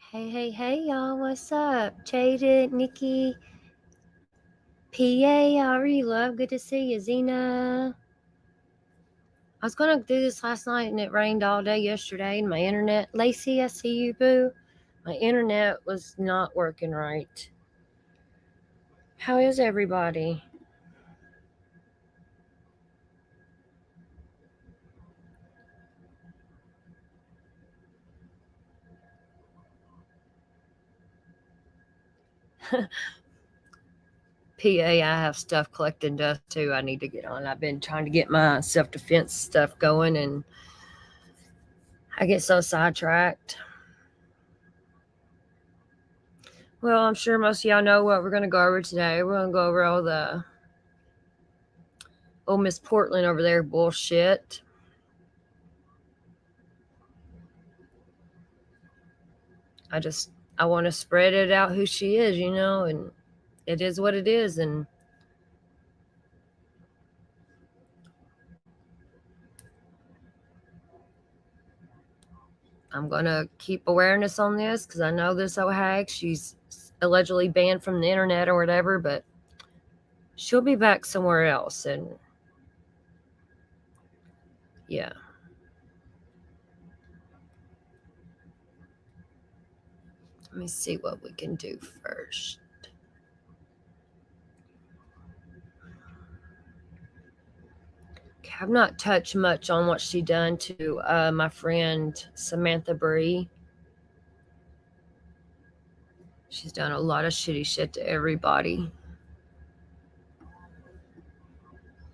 Hey, y'all, what's up? Jada, Nikki, PA, how are you, love? Good to see you, Zena. I was going to do this last night and it rained all day yesterday and my internet. Lacey, I see you, boo. My internet was not working right. How is everybody? PA, I have stuff collecting dust too. I need to get on. I've been trying to get my self defense stuff going and I get so sidetracked. Well, I'm sure most of y'all know what we're going to go over today. We're going to go over all the old Miss Portland over there bullshit. I want to spread it out who she is, and it is what it is. And I'm going to keep awareness on this because I know this old hag, she's allegedly banned from the internet or whatever, but she'll be back somewhere else. And yeah. Let me see what we can do first. I've not touched much on what she done to my friend Samantha Bree. She's done a lot of shitty shit to everybody.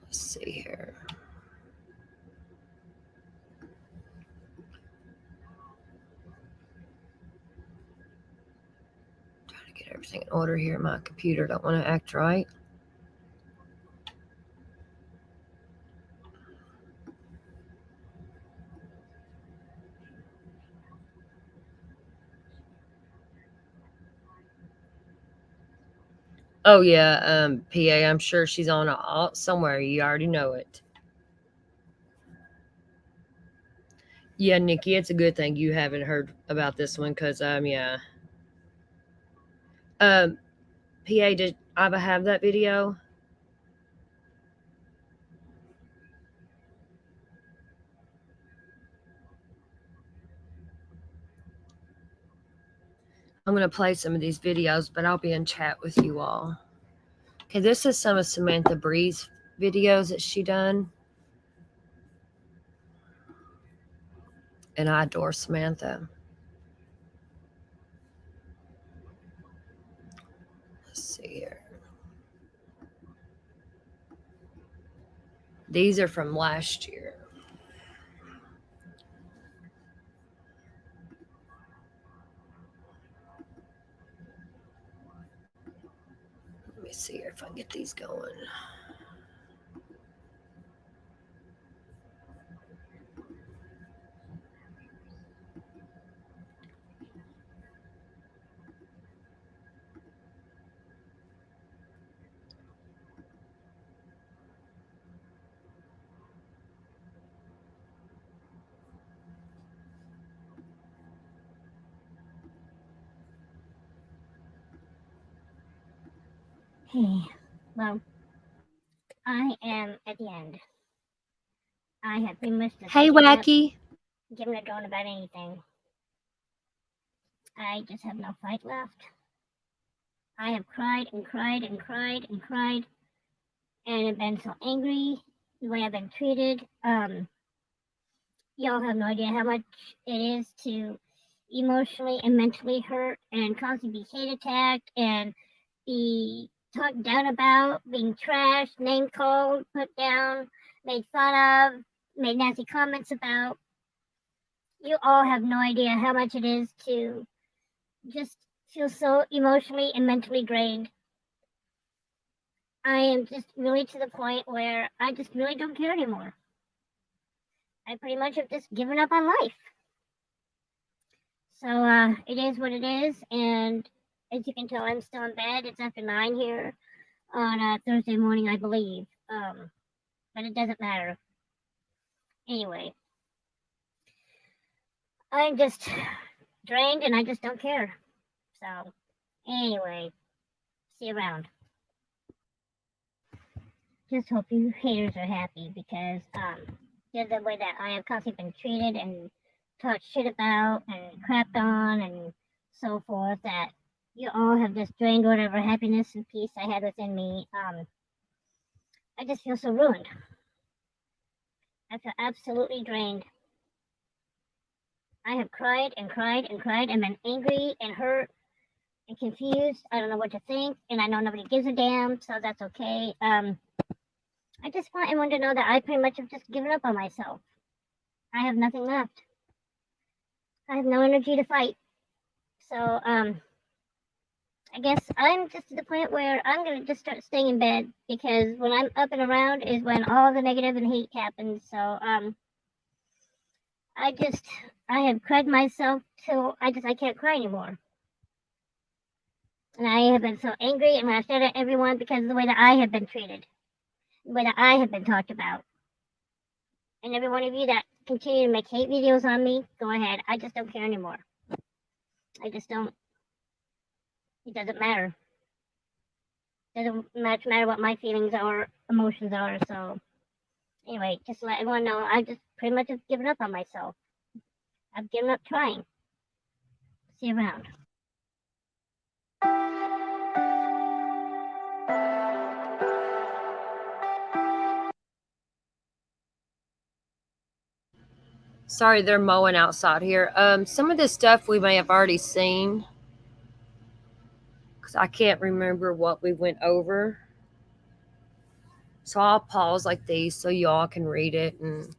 Let's see here. Trying to get everything in order here. My computer don't want to act right. Oh yeah, PA. I'm sure she's on somewhere. You already know it. Yeah, Nikki, it's a good thing you haven't heard about this one because yeah. PA, did Ava have that video? I'm gonna play some of these videos, but I'll be in chat with you all. Okay, this is some of Samantha Bree's videos that she done. And I adore Samantha. Let's see here. These are from last year. Let me see here if I can get these going. Hey, well, I am at the end. I have pretty much Hey, Wacky. Given a darn about anything. I just have no fight left. I have cried and cried and cried and cried, and have been so angry the way I've been treated. Y'all have no idea how much it is to emotionally and mentally hurt and constantly be hate attacked and be talked down about, being trashed, name called, put down, made fun of, made nasty comments about. You all have no idea how much it is to just feel so emotionally and mentally drained. I am just really to the point where I just really don't care anymore. I pretty much have just given up on life. So it is what it is, and as you can tell, I'm still in bed. It's after 9 here on Thursday morning, I believe. But it doesn't matter. Anyway, I'm just drained and I just don't care. So, anyway, see you around. Just hope you haters are happy because just the way that I have constantly been treated and talked shit about and crapped on and so forth, that you all have just drained whatever happiness and peace I had within me. I just feel so ruined. I feel absolutely drained. I have cried and cried and cried and been angry and hurt and confused. I don't know what to think, and I know nobody gives a damn, so that's okay. I just want everyone to know that I pretty much have just given up on myself. I have nothing left. I have no energy to fight. So, I guess I'm just to the point where I'm gonna just start staying in bed because when I'm up and around is when all the negative and hate happens. So, I have cried myself till I can't cry anymore. And I have been so angry and lashed out at everyone because of the way that I have been treated, the way that I have been talked about. And every one of you that continue to make hate videos on me, go ahead. I just don't care anymore. I just don't. It doesn't matter. It doesn't much matter what my feelings or emotions are. So, anyway, just to let everyone know, I just pretty much have given up on myself. I've given up trying. See you around. Sorry, they're mowing outside here. Some of this stuff we may have already seen because I can't remember what we went over. So I'll pause like these so y'all can read it and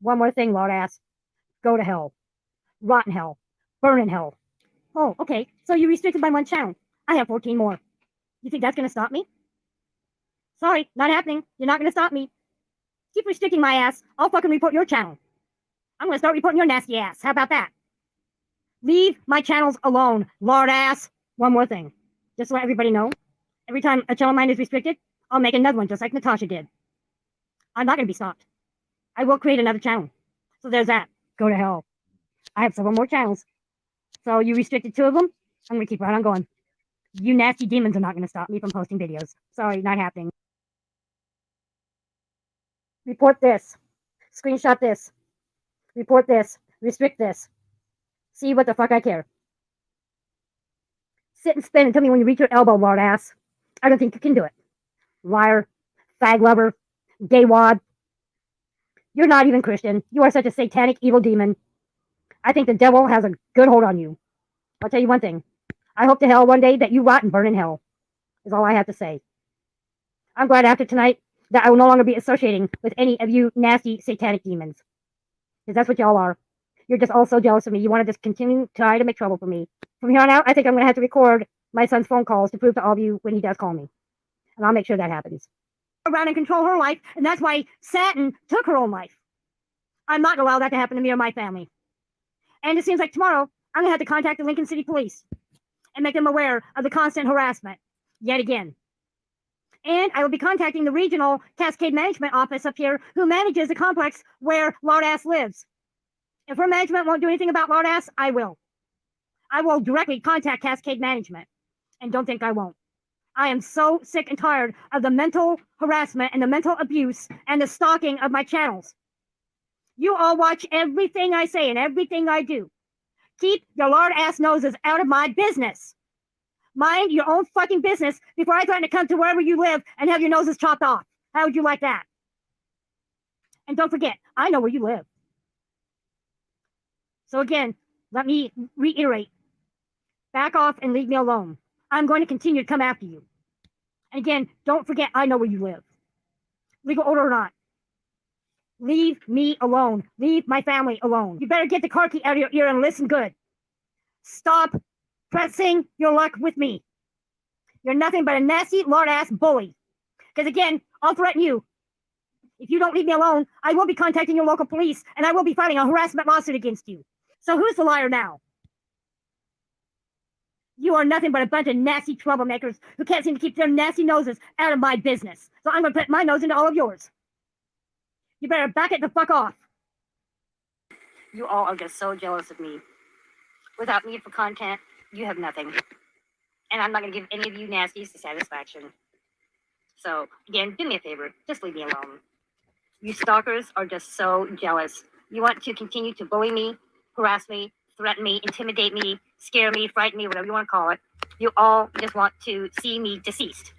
one more thing, lord ass. Go to hell. Rot in hell. Burn in hell. Oh, okay. So you restricted my one channel. I have 14 more. You think that's gonna stop me? Sorry, not happening. You're not gonna stop me. Keep restricting my ass. I'll fucking report your channel. I'm gonna start reporting your nasty ass. How about that? Leave my channels alone, lord ass. One more thing. Just to let everybody know, every time a channel of mine is restricted, I'll make another one just like Natasha did. I'm not gonna be stopped. I will create another channel. So there's that. Go to hell. I have several more channels. So you restricted 2 of them. I'm gonna keep right on going. You nasty demons are not gonna stop me from posting videos. Sorry, not happening. Report this. Screenshot this. Report this. Restrict this. See what the fuck I care. Sit and spin and tell me when you reach your elbow, lord ass. I don't think you can do it. Liar. Fag lover. Gay wad. You're not even Christian. You are such a satanic evil demon. I think the devil has a good hold on you. I'll tell you one thing. I hope to hell one day that you rot and burn in hell. Is all I have to say. I'm glad after tonight that I will no longer be associating with any of you nasty satanic demons. Because that's what y'all are. You're just all so jealous of me. You want to just continue to try to make trouble for me. From here on out, I think I'm going to have to record my son's phone calls to prove to all of you when he does call me. And I'll make sure that happens. Around and control her life, and that's why Satan took her own life. I'm not going to allow that to happen to me or my family. And it seems like tomorrow, I'm going to have to contact the Lincoln City Police and make them aware of the constant harassment yet again. And I will be contacting the regional Cascade Management Office up here who manages the complex where Lord Ass lives. If her management won't do anything about Lord Ass, I will. I will directly contact Cascade Management. And don't think I won't. I am so sick and tired of the mental harassment and the mental abuse and the stalking of my channels. You all watch everything I say and everything I do. Keep your Lord Ass noses out of my business. Mind your own fucking business before I threaten to come to wherever you live and have your noses chopped off. How would you like that? And don't forget, I know where you live. So again, let me reiterate. Back off and leave me alone. I'm going to continue to come after you. And again, don't forget, I know where you live. Legal order or not. Leave me alone. Leave my family alone. You better get the car key out of your ear and listen good. Stop pressing your luck with me. You're nothing but a nasty, lard-ass bully. Because again, I'll threaten you. If you don't leave me alone, I will be contacting your local police, and I will be filing a harassment lawsuit against you. So who's the liar now? You are nothing but a bunch of nasty troublemakers who can't seem to keep their nasty noses out of my business. So I'm going to put my nose into all of yours. You better back it the fuck off. You all are just so jealous of me. Without me for content, you have nothing. And I'm not going to give any of you nasties the satisfaction. So, again, do me a favor. Just leave me alone. You stalkers are just so jealous. You want to continue to bully me, harass me, threaten me, intimidate me, scare me, frighten me, whatever you want to call it. You all just want to see me deceased,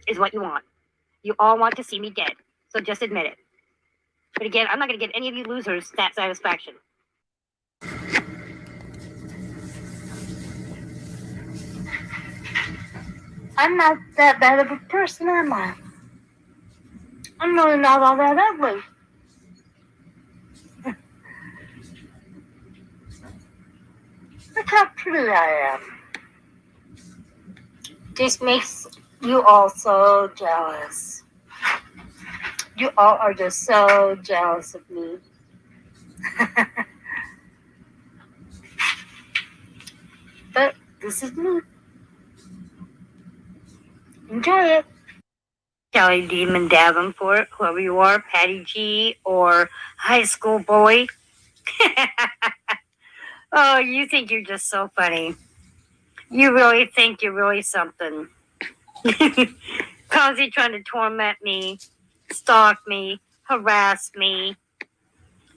is what you want. You all want to see me dead. So just admit it. But again, I'm not going to give any of you losers that satisfaction. I'm not that bad of a person, am I? I'm really not all that ugly. Look how pretty I am. This makes you all so jealous. You all are just so jealous of me. But this is me. Enjoy it. Kelly Demon Davenport, whoever you are, Patty G, or high school boy. Oh, you think you're just so funny. You really think you're really something. Constantly trying to torment me, stalk me, harass me,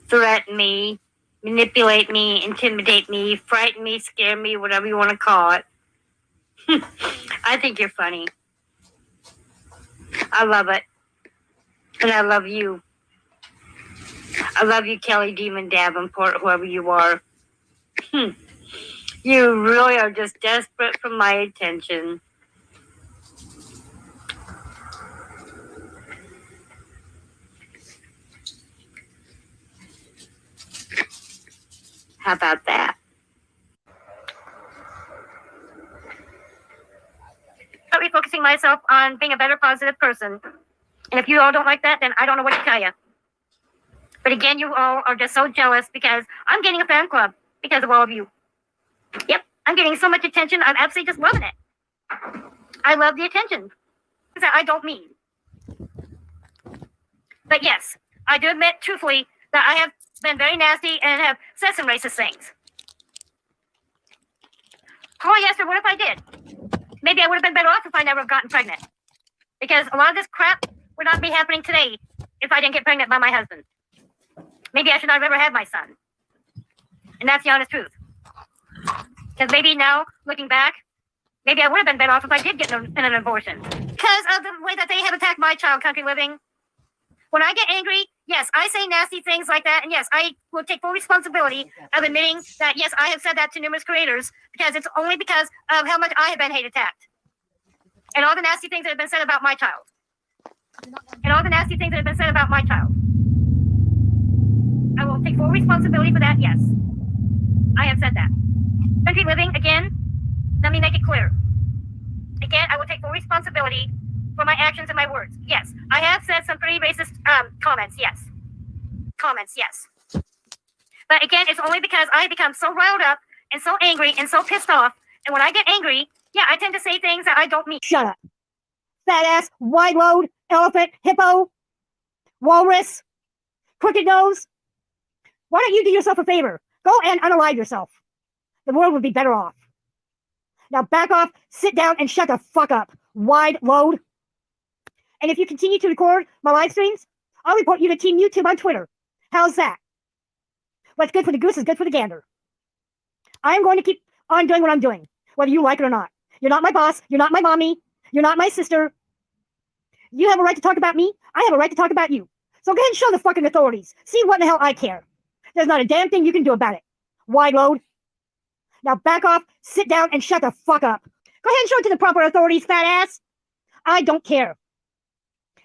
threaten me, manipulate me, intimidate me, frighten me, scare me, whatever you want to call it. I think you're funny. I love it. And I love you. I love you, Kelly Demon Davenport, whoever you are. You really are just desperate for my attention. How about that? I'm refocusing myself on being a better, positive person. And if you all don't like that, then I don't know what to tell you. But again, you all are just so jealous because I'm getting a fan club because of all of you. Yep, I'm getting so much attention. I'm absolutely just loving it. I love the attention. That I don't mean. But yes, I do admit truthfully that I have been very nasty and have said some racist things. Oh, yes, or what if I did? Maybe I would have been better off if I never have gotten pregnant. Because a lot of this crap would not be happening today if I didn't get pregnant by my husband. Maybe I should not have ever had my son. And that's the honest truth. Because maybe now, looking back, maybe I would have been better off if I did get an abortion. Because of the way that they have attacked my child, Country Living. When I get angry, yes, I say nasty things like that. And yes, I will take full responsibility of admitting that, yes, I have said that to numerous creators because it's only because of how much I have been hate attacked. And all the nasty things that have been said about my child. And all the nasty things that have been said about my child. I will take full responsibility for that, yes. I have said that. Country Living, again, let me make it clear. Again, I will take full responsibility for my actions and my words. Yes, I have said some pretty racist comments, yes. Comments, yes. But again, it's only because I become so riled up and so angry and so pissed off. And when I get angry, yeah, I tend to say things that I don't mean. Shut up. Fat ass, wide load, elephant, hippo, walrus, crooked nose. Why don't you do yourself a favor? Go and unalive yourself. The world would be better off. Now back off, sit down, and shut the fuck up. Wide load. And if you continue to record my live streams, I'll report you to Team YouTube on Twitter. How's that? What's good for the goose is good for the gander. I am going to keep on doing what I'm doing, whether you like it or not. You're not my boss. You're not my mommy. You're not my sister. You have a right to talk about me. I have a right to talk about you. So go ahead and show the fucking authorities. See what the hell I care. There's not a damn thing you can do about it. Wide load. Now back off, sit down, and shut the fuck up. Go ahead and show it to the proper authorities, fat ass. I don't care.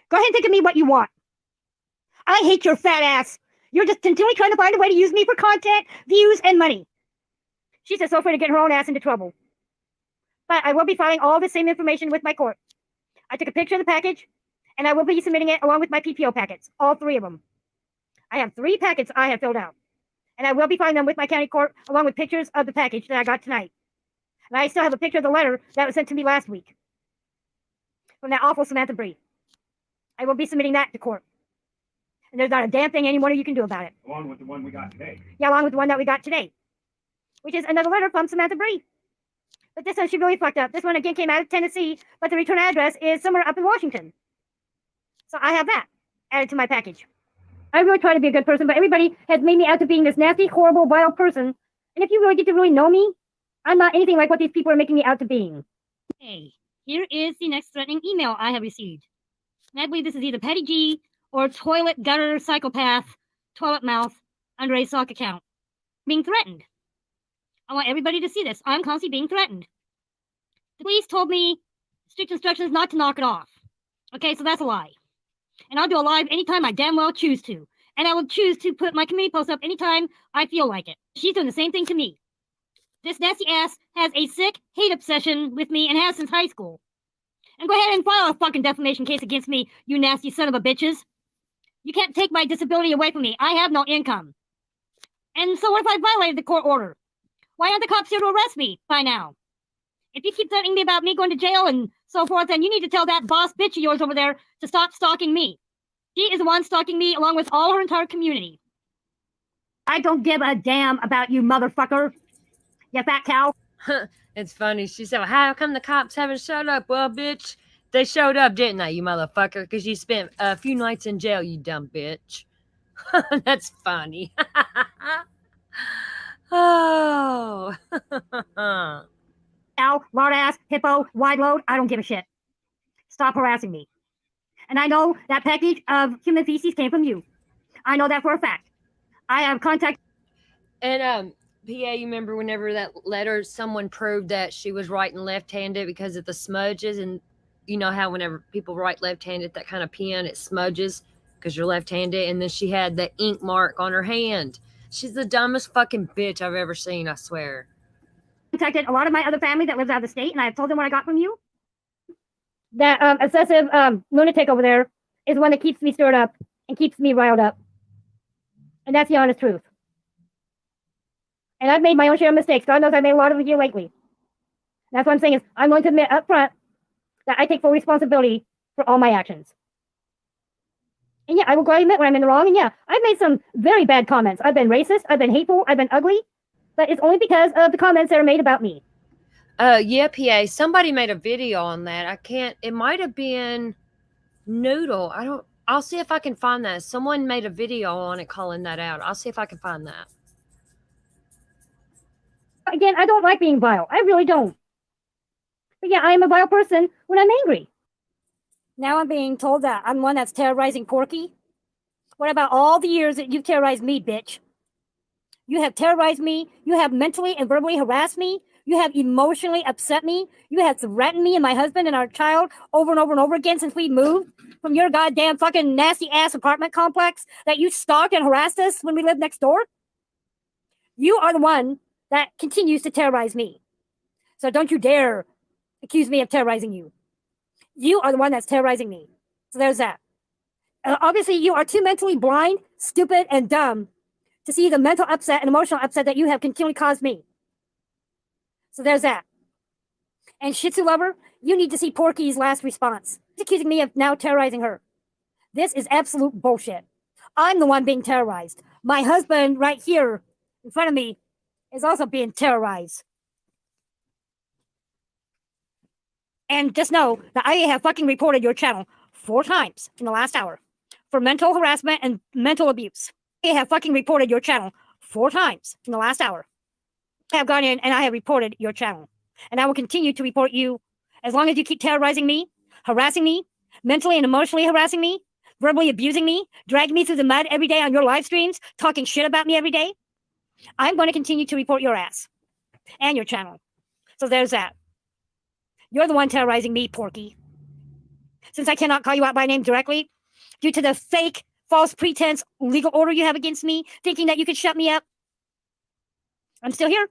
Go ahead and think of me what you want. I hate your fat ass. You're just continually trying to find a way to use me for content, views, and money. She's just so afraid of getting her own ass into trouble. But I will be filing all the same information with my court. I took a picture of the package, and I will be submitting it along with my PPO packets, all 3 of them. I have 3 packets I have filled out, and I will be filing them with my county court along with pictures of the package that I got tonight. And I still have a picture of the letter that was sent to me last week from that awful Samantha Bree. I will be submitting that to court. And there's not a damn thing any one of you can do about it. Along with the one we got today. Yeah, along with the one that we got today, which is another letter from Samantha Bree. But this one, she really fucked up. This one again came out of Tennessee, but the return address is somewhere up in Washington. So I have that added to my package. I really try to be a good person, but everybody has made me out to being this nasty, horrible, vile person. And if you really get to really know me, I'm not anything like what these people are making me out to being. Hey, here is the next threatening email I have received. And I believe this is either Patty G or Toilet Gutter Psychopath Toilet Mouth under a sock account. Being threatened. I want everybody to see this. I'm constantly being threatened. The police told me strict instructions not to knock it off. Okay, so that's a lie. And I'll do a live anytime I damn well choose to. And I will choose to put my community post up anytime I feel like it. She's doing the same thing to me. This nasty ass has a sick hate obsession with me and has since high school. And go ahead and file a fucking defamation case against me, you nasty son of a bitches. You can't take my disability away from me. I have no income. And so what if I violated the court order? Why aren't the cops here to arrest me by now? If you keep threatening me about me going to jail and so forth, then you need to tell that boss bitch of yours over there to stop stalking me. She is the one stalking me along with all her entire community. I don't give a damn about you, motherfucker. You fat cow. It's funny. She said, well, how come the cops haven't showed up? Well, bitch, they showed up, didn't they, you motherfucker? Because you spent a few nights in jail, you dumb bitch. That's funny. Oh. Cow, lard ass, hippo, wide load, I don't give a shit. Stop harassing me. And I know that package of human feces came from you. I know that for a fact. I have contact. And PA, you remember whenever that letter, someone proved that she was writing left-handed because of the smudges, and you know how whenever people write left-handed, that kind of pen, it smudges because you're left-handed, and then she had the ink mark on her hand. She's the dumbest fucking bitch I've ever seen, I swear. Contacted a lot of my other family that lives out of the state, and I've told them what I got from you. That obsessive lunatic over there is the one that keeps me stirred up and keeps me riled up. And that's the honest truth. And I've made my own share of mistakes. God knows I've made a lot of them here lately. That's what I'm saying is I'm going to admit up front that I take full responsibility for all my actions. And yeah, I will gladly admit when I'm in the wrong. And yeah, I've made some very bad comments. I've been racist. I've been hateful. I've been ugly. But it's only because of the comments that are made about me. Yeah, PA, somebody made a video on that. It might have been Noodle. I'll see if I can find that. Someone made a video on it calling that out. I'll see if I can find that. Again, I don't like being vile. I really don't. But yeah, I am a vile person when I'm angry. Now I'm being told that I'm one that's terrorizing Porky. What about all the years that you've terrorized me, bitch? You have terrorized me. You have mentally and verbally harassed me. You have emotionally upset me. You have threatened me and my husband and our child over and over and over again since we moved from your goddamn fucking nasty ass apartment complex that you stalked and harassed us when we lived next door. You are the one that continues to terrorize me. So don't you dare accuse me of terrorizing you. You are the one that's terrorizing me. So there's that. Obviously, you are too mentally blind, stupid, and dumb to see the mental upset and emotional upset that you have continually caused me. So there's that. And Shih Tzu Lover, you need to see Porky's last response. He's accusing me of now terrorizing her. This is absolute bullshit. I'm the one being terrorized. My husband right here in front of me is also being terrorized. And just know that I have fucking reported your channel 4 times in the last hour for mental harassment and mental abuse. I have fucking reported your channel 4 times in the last hour. I have gone in and I have reported your channel. And I will continue to report you as long as you keep terrorizing me, harassing me, mentally and emotionally harassing me, verbally abusing me, dragging me through the mud every day on your live streams, talking shit about me every day. I'm going to continue to report your ass and your channel. So there's that. You're the one terrorizing me, Porky. Since I cannot call you out by name directly, due to the fake, false pretense legal order you have against me, thinking that you could shut me up, I'm still here.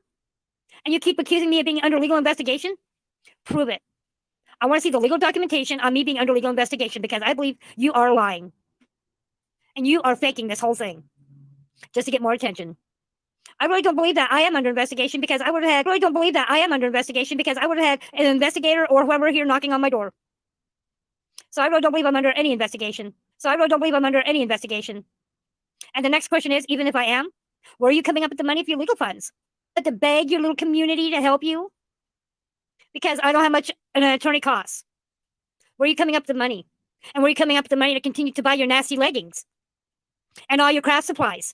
And you keep accusing me of being under legal investigation? Prove it. I want to see the legal documentation on me being under legal investigation because I believe you are lying. And you are faking this whole thing just to get more attention. I really don't believe that I am under investigation because I would have had an investigator or whoever here knocking on my door. So I really don't believe I'm under any investigation. And the next question is, even if I am, where are you coming up with the money for your legal funds? To beg your little community to help you? Because I don't have much an attorney costs. Where are you coming up with the money? And where are you coming up with the money to continue to buy your nasty leggings? And all your craft supplies?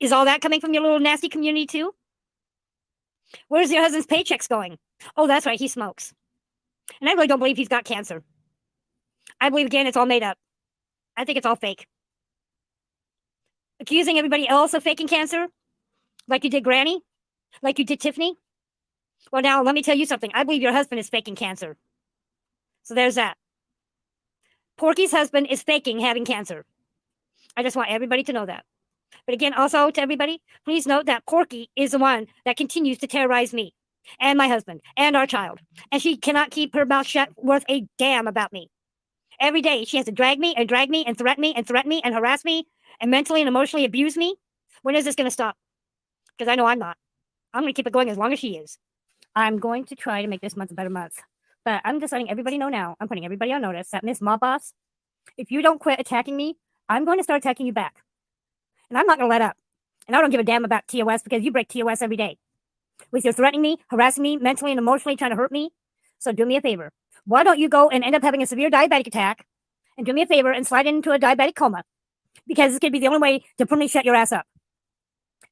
Is all that coming from your little nasty community too? Where's your husband's paychecks going? Oh, that's right, he smokes. And I really don't believe he's got cancer. I believe, again, it's all made up. I think it's all fake. Accusing everybody else of faking cancer? Like you did Granny? Like you did Tiffany? Well, now, let me tell you something. I believe your husband is faking cancer. So there's that. Porky's husband is faking having cancer. I just want everybody to know that. But again, also to everybody, please note that Porky is the one that continues to terrorize me and my husband and our child. And she cannot keep her mouth shut worth a damn about me. Every day she has to drag me and threaten me and harass me and mentally and emotionally abuse me. When is this going to stop? Because I know I'm not. I'm going to keep it going as long as she is. I'm going to try to make this month a better month. But I'm just letting everybody know now. I'm putting everybody on notice that Miss Mob Boss, if you don't quit attacking me, I'm going to start attacking you back. And I'm not going to let up. And I don't give a damn about TOS because you break TOS every day. With your threatening me, harassing me, mentally and emotionally trying to hurt me. So do me a favor. Why don't you go and end up having a severe diabetic attack and do me a favor and slide into a diabetic coma? Because this could be the only way to permanently shut your ass up.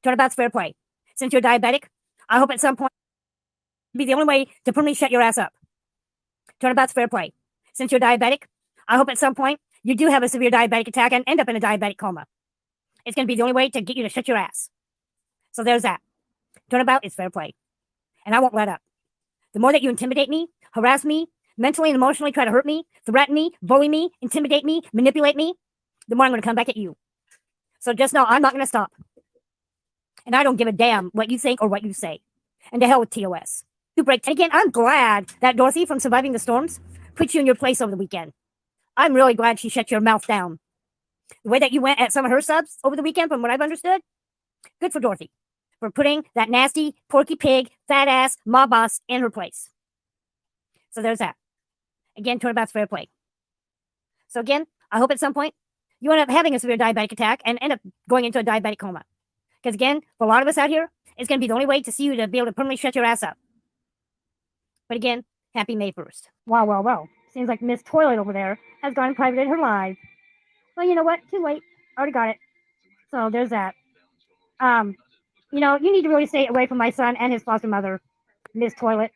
Turnabout's fair play. Since you're diabetic, I hope at some point be the only way to permanently shut your ass up. Turnabout's fair play. Since you're diabetic, I hope at some point you do have a severe diabetic attack and end up in a diabetic coma. It's going to be the only way to get you to shut your ass. So there's that. Turnabout is fair play. And I won't let up. The more that you intimidate me, harass me, mentally and emotionally try to hurt me, threaten me, bully me, intimidate me, manipulate me, the more I'm going to come back at you. So just know I'm not going to stop. And I don't give a damn what you think or what you say. And to hell with TOS. And again, I'm glad that Dorothy from Surviving the Storms put you in your place over the weekend. I'm really glad she shut your mouth down. The way that you went at some of her subs over the weekend, from what I've understood, good for Dorothy for putting that nasty, Porky Pig, fat ass mob boss in her place. So there's that. Again, turnabout's fair play. So again, I hope at some point you end up having a severe diabetic attack and end up going into a diabetic coma. Because again, for a lot of us out here, it's going to be the only way to see you to be able to permanently shut your ass up. But again, happy May 1st. Well. Seems like Miss Toilet over there has gone private in her live. Well, you know what? Too late. Already got it. So there's that. You need to really stay away from my son and his foster mother, Miss Toilet.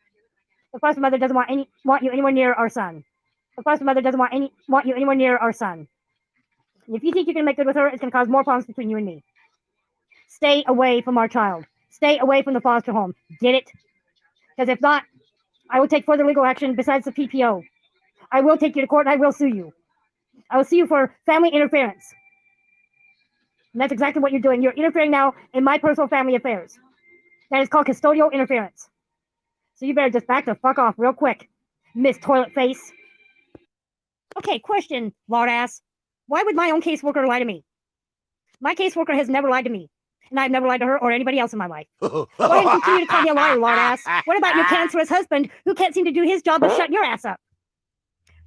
The foster mother doesn't want you anywhere near our son. The foster mother doesn't want you anywhere near our son. And if you think you can make good with her, it's going to cause more problems between you and me. Stay away from our child. Stay away from the foster home. Get it? Because if not, I will take further legal action besides the PPO. I will take you to court and I will sue you. I will sue you for family interference. And that's exactly what you're doing. You're interfering now in my personal family affairs. That is called custodial interference. So you better just back the fuck off real quick, Miss Toilet Face. Okay, question, lard ass. Why would my own caseworker lie to me? My caseworker has never lied to me. And I've never lied to her or anybody else in my life. Why do you continue to call me a liar, lard ass? What about your cancerous husband who can't seem to do his job of shutting your ass up?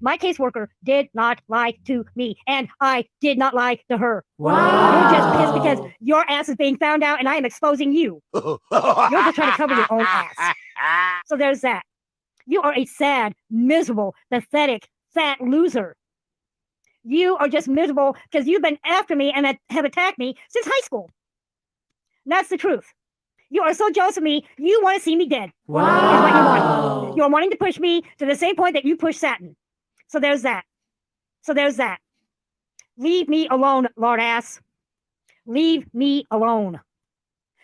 My caseworker did not lie to me, and I did not lie to her. Wow. You're just pissed because your ass is being found out and I am exposing you. You're just trying to cover your own ass. So there's that. You are a sad, miserable, pathetic, fat loser. You are just miserable because you've been after me and have attacked me since high school. And that's the truth. You are so jealous of me, you want to see me dead. Wow. Is what you want. You're wanting to push me to the same point that you pushed Satin. So there's that. Leave me alone, lard ass. Leave me alone.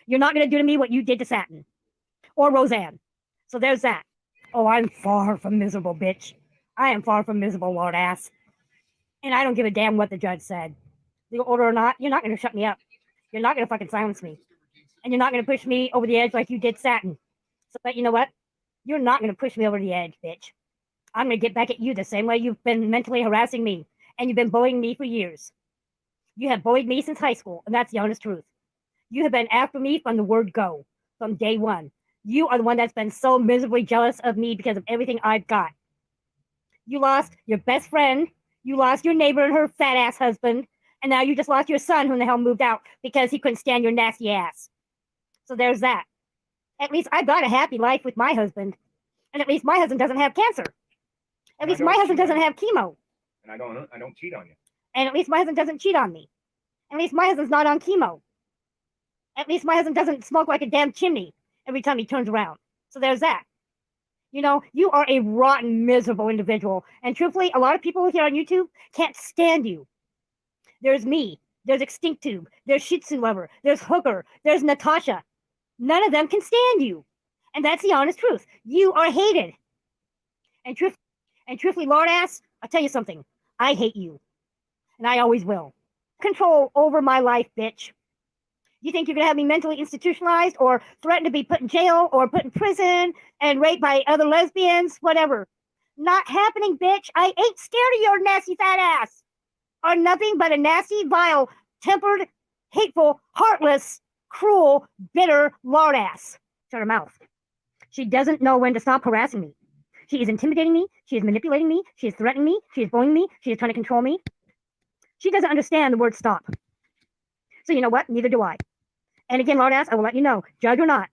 You're not going to do to me what you did to Satin. Or Roseanne. So there's that. Oh, I'm far from miserable, bitch. I am far from miserable, lard ass. And I don't give a damn what the judge said. Legal order or not, you're not going to shut me up. You're not going to fucking silence me. And you're not going to push me over the edge like you did Satin. So, but you know what? You're not going to push me over the edge, bitch. I'm going to get back at you the same way you've been mentally harassing me, and you've been bullying me for years. You have bullied me since high school, and that's the honest truth. You have been after me from the word go, from day one. You are the one that's been so miserably jealous of me because of everything I've got. You lost your best friend, you lost your neighbor and her fat ass husband, and now you just lost your son who the hell moved out because he couldn't stand your nasty ass. So there's that. At least I've got a happy life with my husband. And at least my husband doesn't have cancer. At least my husband doesn't have chemo. And I don't cheat on you. And at least my husband doesn't cheat on me. At least my husband's not on chemo. At least my husband doesn't smoke like a damn chimney every time he turns around. So there's that. You know, you are a rotten, miserable individual. And truthfully, a lot of people here on YouTube can't stand you. There's me. There's Extinct Tube. There's Shih Tzu Lover. There's Hooker. There's Natasha. None of them can stand you. And that's the honest truth. You are hated. And truthfully, Lord ass, I'll tell you something. I hate you. And I always will. Control over my life, bitch. You think you're going to have me mentally institutionalized or threatened to be put in jail or put in prison and raped by other lesbians? Whatever. Not happening, bitch. I ain't scared of your nasty fat ass. Are nothing but a nasty, vile, tempered, hateful, heartless, cruel, bitter lard ass. Shut her mouth. She doesn't know when to stop harassing me. She is intimidating me. She is manipulating me. She is threatening me. She is bullying me. She is trying to control me. She doesn't understand the word stop. So you know what? Neither do I. And again, lard ass, I will let you know, judge or not,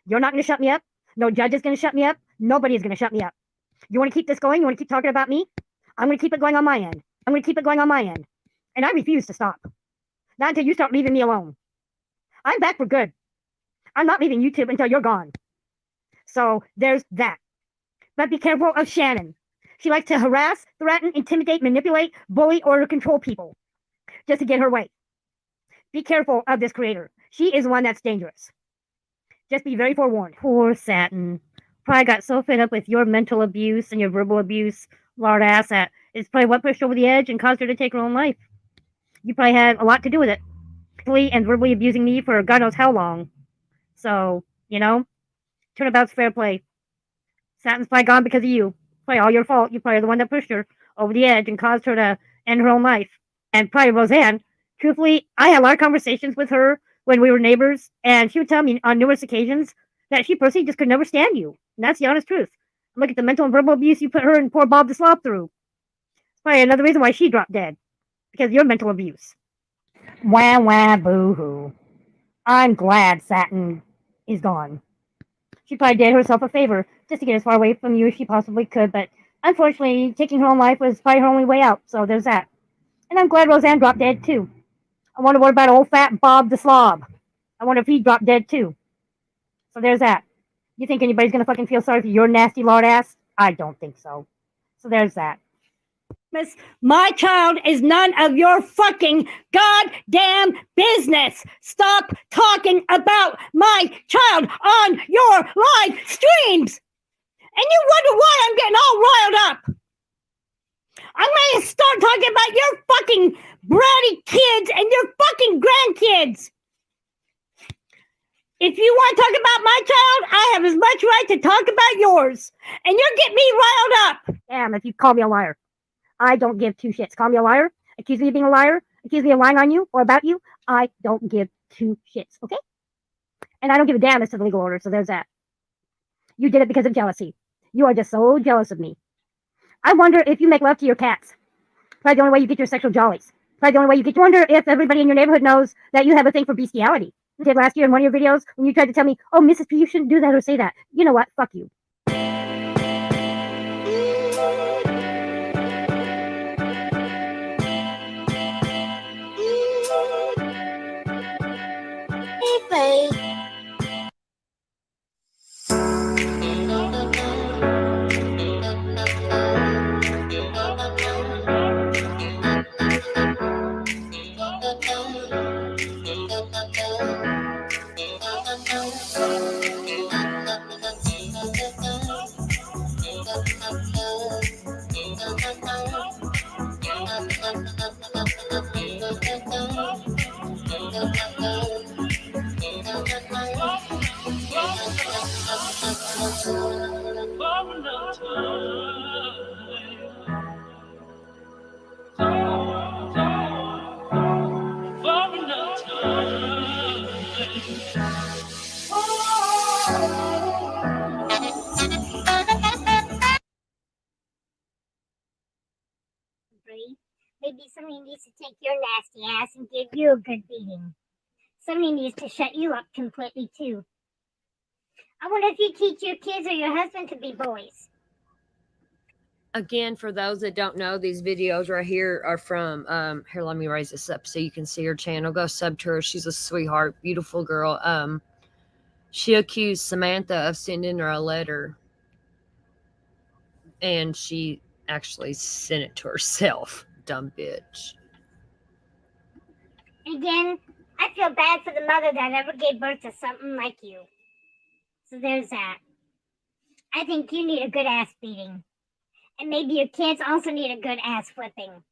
you're not going to shut me up. No judge is going to shut me up. Nobody is going to shut me up. You want to keep this going? You want to keep talking about me? I'm going to keep it going on my end. I'm going to keep it going on my end. And I refuse to stop. Not until you start leaving me alone. I'm back for good. I'm not leaving YouTube until you're gone. So there's that. But be careful of Shannon. She likes to harass, threaten, intimidate, manipulate, bully, or control people just to get her way. Be careful of this creator. She is one that's dangerous. Just be very forewarned. Poor Satin. Probably got so fed up with your mental abuse and your verbal abuse, lard ass, that it's probably what pushed her over the edge and caused her to take her own life. You probably had a lot to do with it. And verbally abusing me for God knows how long. So, you know, turnabout's fair play. Satin's probably gone because of you. Probably all your fault. You probably the one that pushed her over the edge and caused her to end her own life. And probably Roseanne. Truthfully, I had a lot of conversations with her when we were neighbors, and she would tell me on numerous occasions that she personally just could never stand you. And that's the honest truth. Look at the mental and verbal abuse you put her and poor Bob the Slob through. It's probably another reason why she dropped dead. Because of your mental abuse. Wah, wah, boo-hoo. I'm glad Satin is gone. She probably did herself a favor just to get as far away from you as she possibly could, but unfortunately, taking her own life was probably her only way out, so there's that. And I'm glad Roseanne dropped dead, too. I wonder what about old fat Bob the Slob. I wonder if he dropped dead, too. So there's that. You think anybody's gonna fucking feel sorry for your nasty lard ass? I don't think so. So there's that. Miss, my child is none of your fucking goddamn business. Stop talking about my child on your live streams. And you wonder why I'm getting all riled up. I'm going to start talking about your fucking bratty kids and your fucking grandkids. If you want to talk about my child, I have as much right to talk about yours. And you're getting me riled up. Damn, if you call me a liar. I don't give two shits. Call me a liar. Accuse me of being a liar. Accuse me of lying on you or about you. I don't give two shits, okay? And I don't give a damn as to the legal order, so there's that. You did it because of jealousy. You are just so jealous of me. I wonder if you make love to your cats. Probably the only way you get your sexual jollies. Probably the only way you get. Wonder if everybody in your neighborhood knows that you have a thing for bestiality. You did last year in one of your videos when you tried to tell me, oh, Mrs. P, you shouldn't do that or say that. You know what? Fuck you. Hey, babe. Bree. Maybe somebody needs to take your nasty ass and give you a good beating. Somebody needs to shut you up completely, too. I wonder if you teach your kids or your husband to be bullies. Again, for those that don't know, these videos right here are from here, let me raise this up so you can see her channel. Go sub to her. She's a sweetheart, beautiful girl. She accused Samantha of sending her a letter, and she actually sent it to herself. Dumb bitch. Again, I feel bad for the mother that ever gave birth to something like you. So there's that. I think you need a good ass beating. And maybe your kids also need a good ass whipping.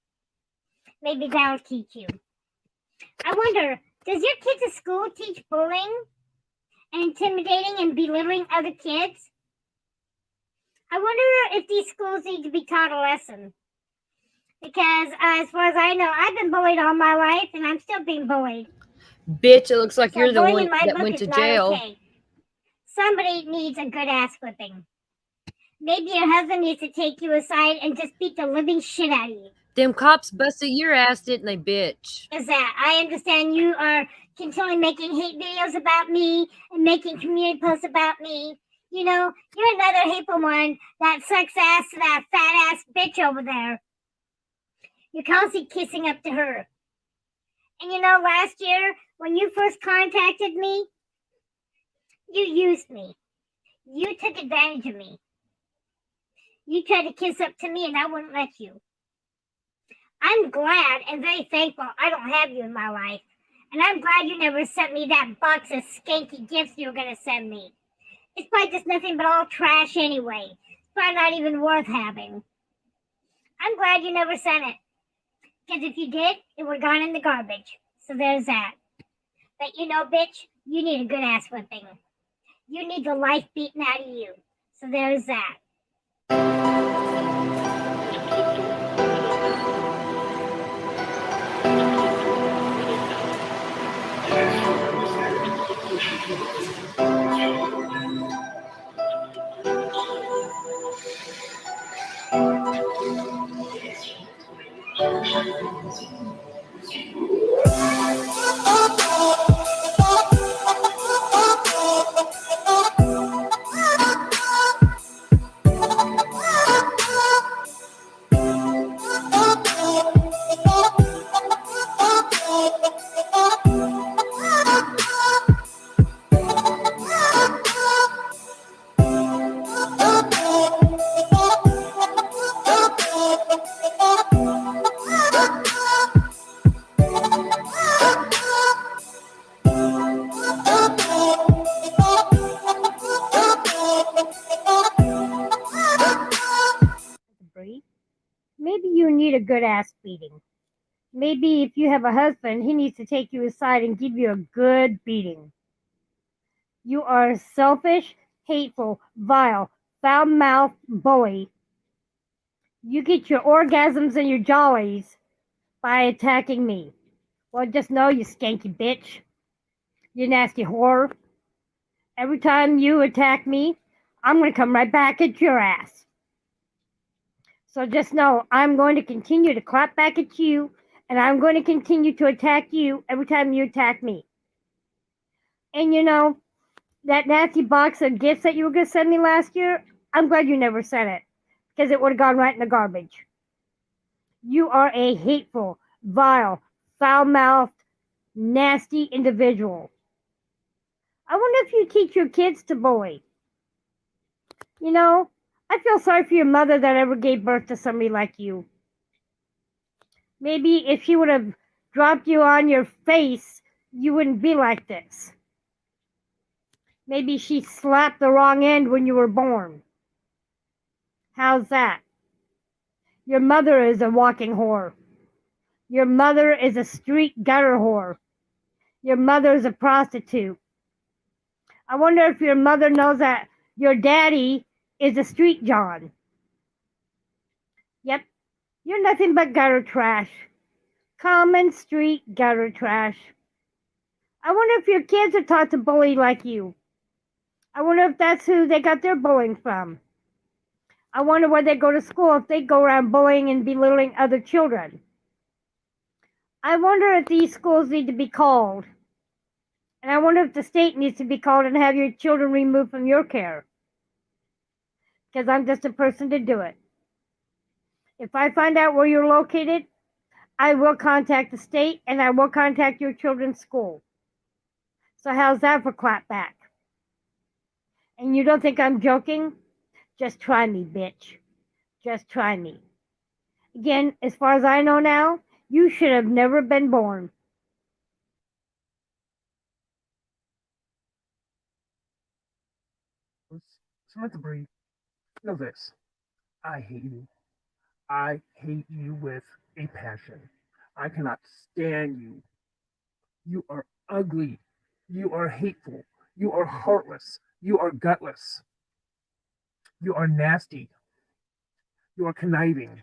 Maybe that'll teach you. I wonder, does your kids at school teach bullying and intimidating and belittling other kids? I wonder if these schools need to be taught a lesson. Because as far as I know, I've been bullied all my life and I'm still being bullied. Bitch, it looks like So you're the bullying one in my that book went is to not jail. okay. Somebody needs a good ass whipping. Maybe your husband needs to take you aside and just beat the living shit out of you. Them cops busted your ass, didn't they, bitch? Is that I understand you are continually making hate videos about me and making community posts about me. You know, you're another hateful one that sucks ass to that fat ass bitch over there. You're constantly kissing up to her. And you know, last year when you first contacted me, you used me. You took advantage of me. You tried to kiss up to me and I wouldn't let you. I'm glad and very thankful I don't have you in my life. And I'm glad you never sent me that box of skanky gifts you were going to send me. It's probably just nothing but all trash anyway. It's probably not even worth having. I'm glad you never sent it. Because if you did, it would have gone in the garbage. So there's that. But you know, bitch, you need a good ass whipping. You need the life beaten out of you. So there's that. Maybe you need a good ass beating. Maybe if you have a husband, he needs to take you aside and give you a good beating. You are a selfish, hateful, vile, foul-mouthed bully. You get your orgasms and your jollies by attacking me. Well, just know, you skanky bitch. You nasty whore. Every time you attack me, I'm going to come right back at your ass. So just know, I'm going to continue to clap back at you, and I'm going to continue to attack you every time you attack me. And you know, that nasty box of gifts that you were going to send me last year, I'm glad you never sent it, because it would have gone right in the garbage. You are a hateful, vile, foul-mouthed, nasty individual. I wonder if you teach your kids to bully. You know, I feel sorry for your mother that ever gave birth to somebody like you. Maybe if she would have dropped you on your face, you wouldn't be like this. Maybe she slapped the wrong end when you were born. How's that? Your mother is a walking whore. Your mother is a street gutter whore. Your mother is a prostitute. I wonder if your mother knows that your daddy is a street John. Yep, you're nothing but gutter trash. Common street gutter trash. I wonder if your kids are taught to bully like you. I wonder if that's who they got their bullying from. I wonder where they go to school if they go around bullying and belittling other children. I wonder if these schools need to be called. And I wonder if the state needs to be called and have your children removed from your care. Because I'm just a person to do it. If I find out where you're located, I will contact the state and I will contact your children's school. So how's that for clapback? And you don't think I'm joking? Just try me, bitch. Just try me. Again, as far as I know now, you should have never been born. Samantha Bree, know this. I hate you. I hate you with a passion. I cannot stand you. You are ugly. You are hateful. You are heartless. You are gutless. You are nasty. You are conniving.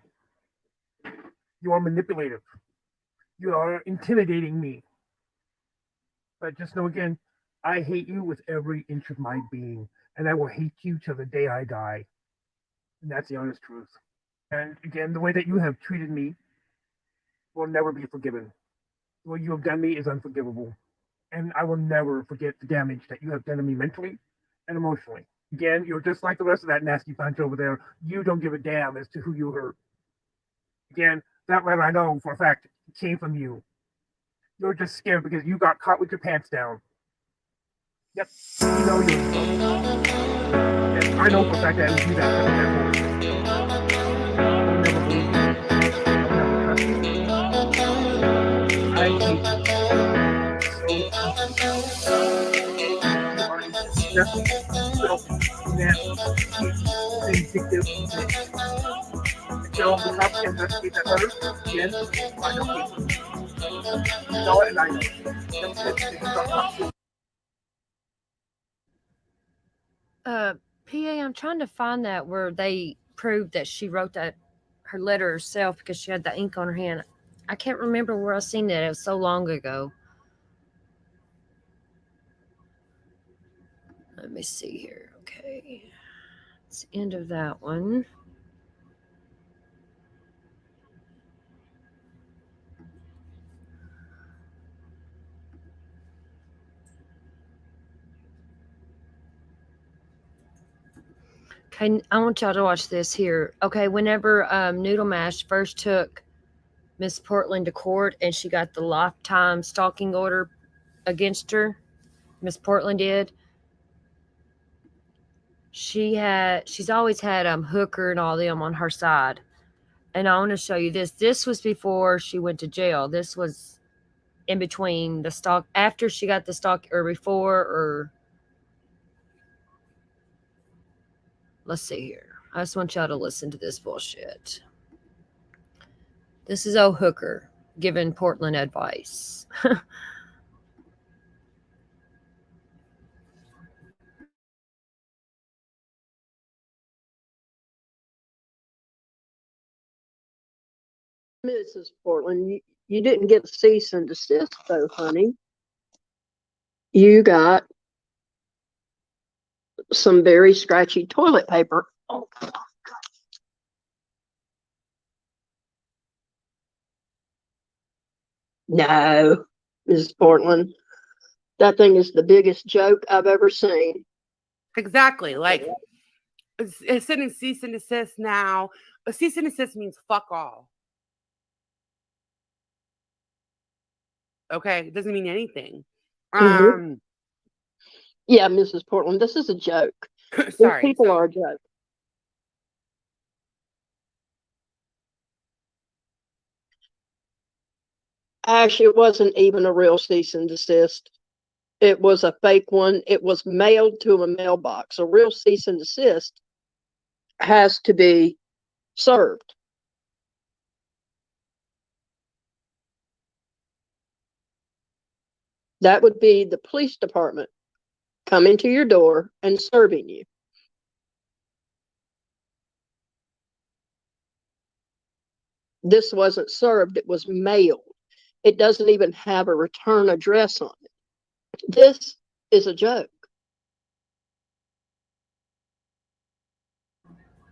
You are manipulative. You are intimidating me. But just know again, I hate you with every inch of my being, and I will hate you till the day I die. And that's the honest truth. And again, the way that you have treated me will never be forgiven. What you have done me is unforgivable. And I will never forget the damage that you have done to me mentally and emotionally. Again, you're just like the rest of that nasty bunch over there. You don't give a damn as to who you hurt. Again, that letter I know for a fact came from you. You're just scared because you got caught with your pants down. Yep, you know you're in trouble. And I know for a fact that it was you that sent that letter. I'll never believe you. I'll never trust you. I hate you so deeply. You are a disgusting, filthy, nasty, vindictive bitch. Get on the top and investigate that letter. Again, I don't hate you. You know it, and I know it. Don't sit and stop talking. PA, I'm trying to find that where they proved that she wrote that her letter herself because she had the ink on her hand. I can't remember where I seen that. It was so long ago. Let me see here. Okay. It's the end of that one. Okay, I want y'all to watch this here. Okay, whenever Noodle Mash first took Miss Portland to court and she got the lifetime stalking order against her, Miss Portland did. She's always had Hooker and all them on her side. And I want to show you this. This was before she went to jail. This was in between the stalk, after she got the stalk, or before, or let's see here. I just want y'all to listen to this bullshit. This is old Hooker giving Portland advice. Mrs. Portland, you didn't get a cease and desist, though, honey. You got some very scratchy toilet paper. Oh, no, Mrs. Portland, that thing is the biggest joke I've ever seen. Exactly. Like, it's sending cease and desist now. A cease and desist means fuck all. Okay, it doesn't mean anything. Yeah, Mrs. Portland, this is a joke. These Sorry. people are a joke. Actually, it wasn't even a real cease and desist. It was a fake one. It was mailed to a mailbox. A real cease and desist has to be served. That would be the police department coming to your door and serving you. This wasn't served, it was mailed. It doesn't even have a return address on it. This is a joke.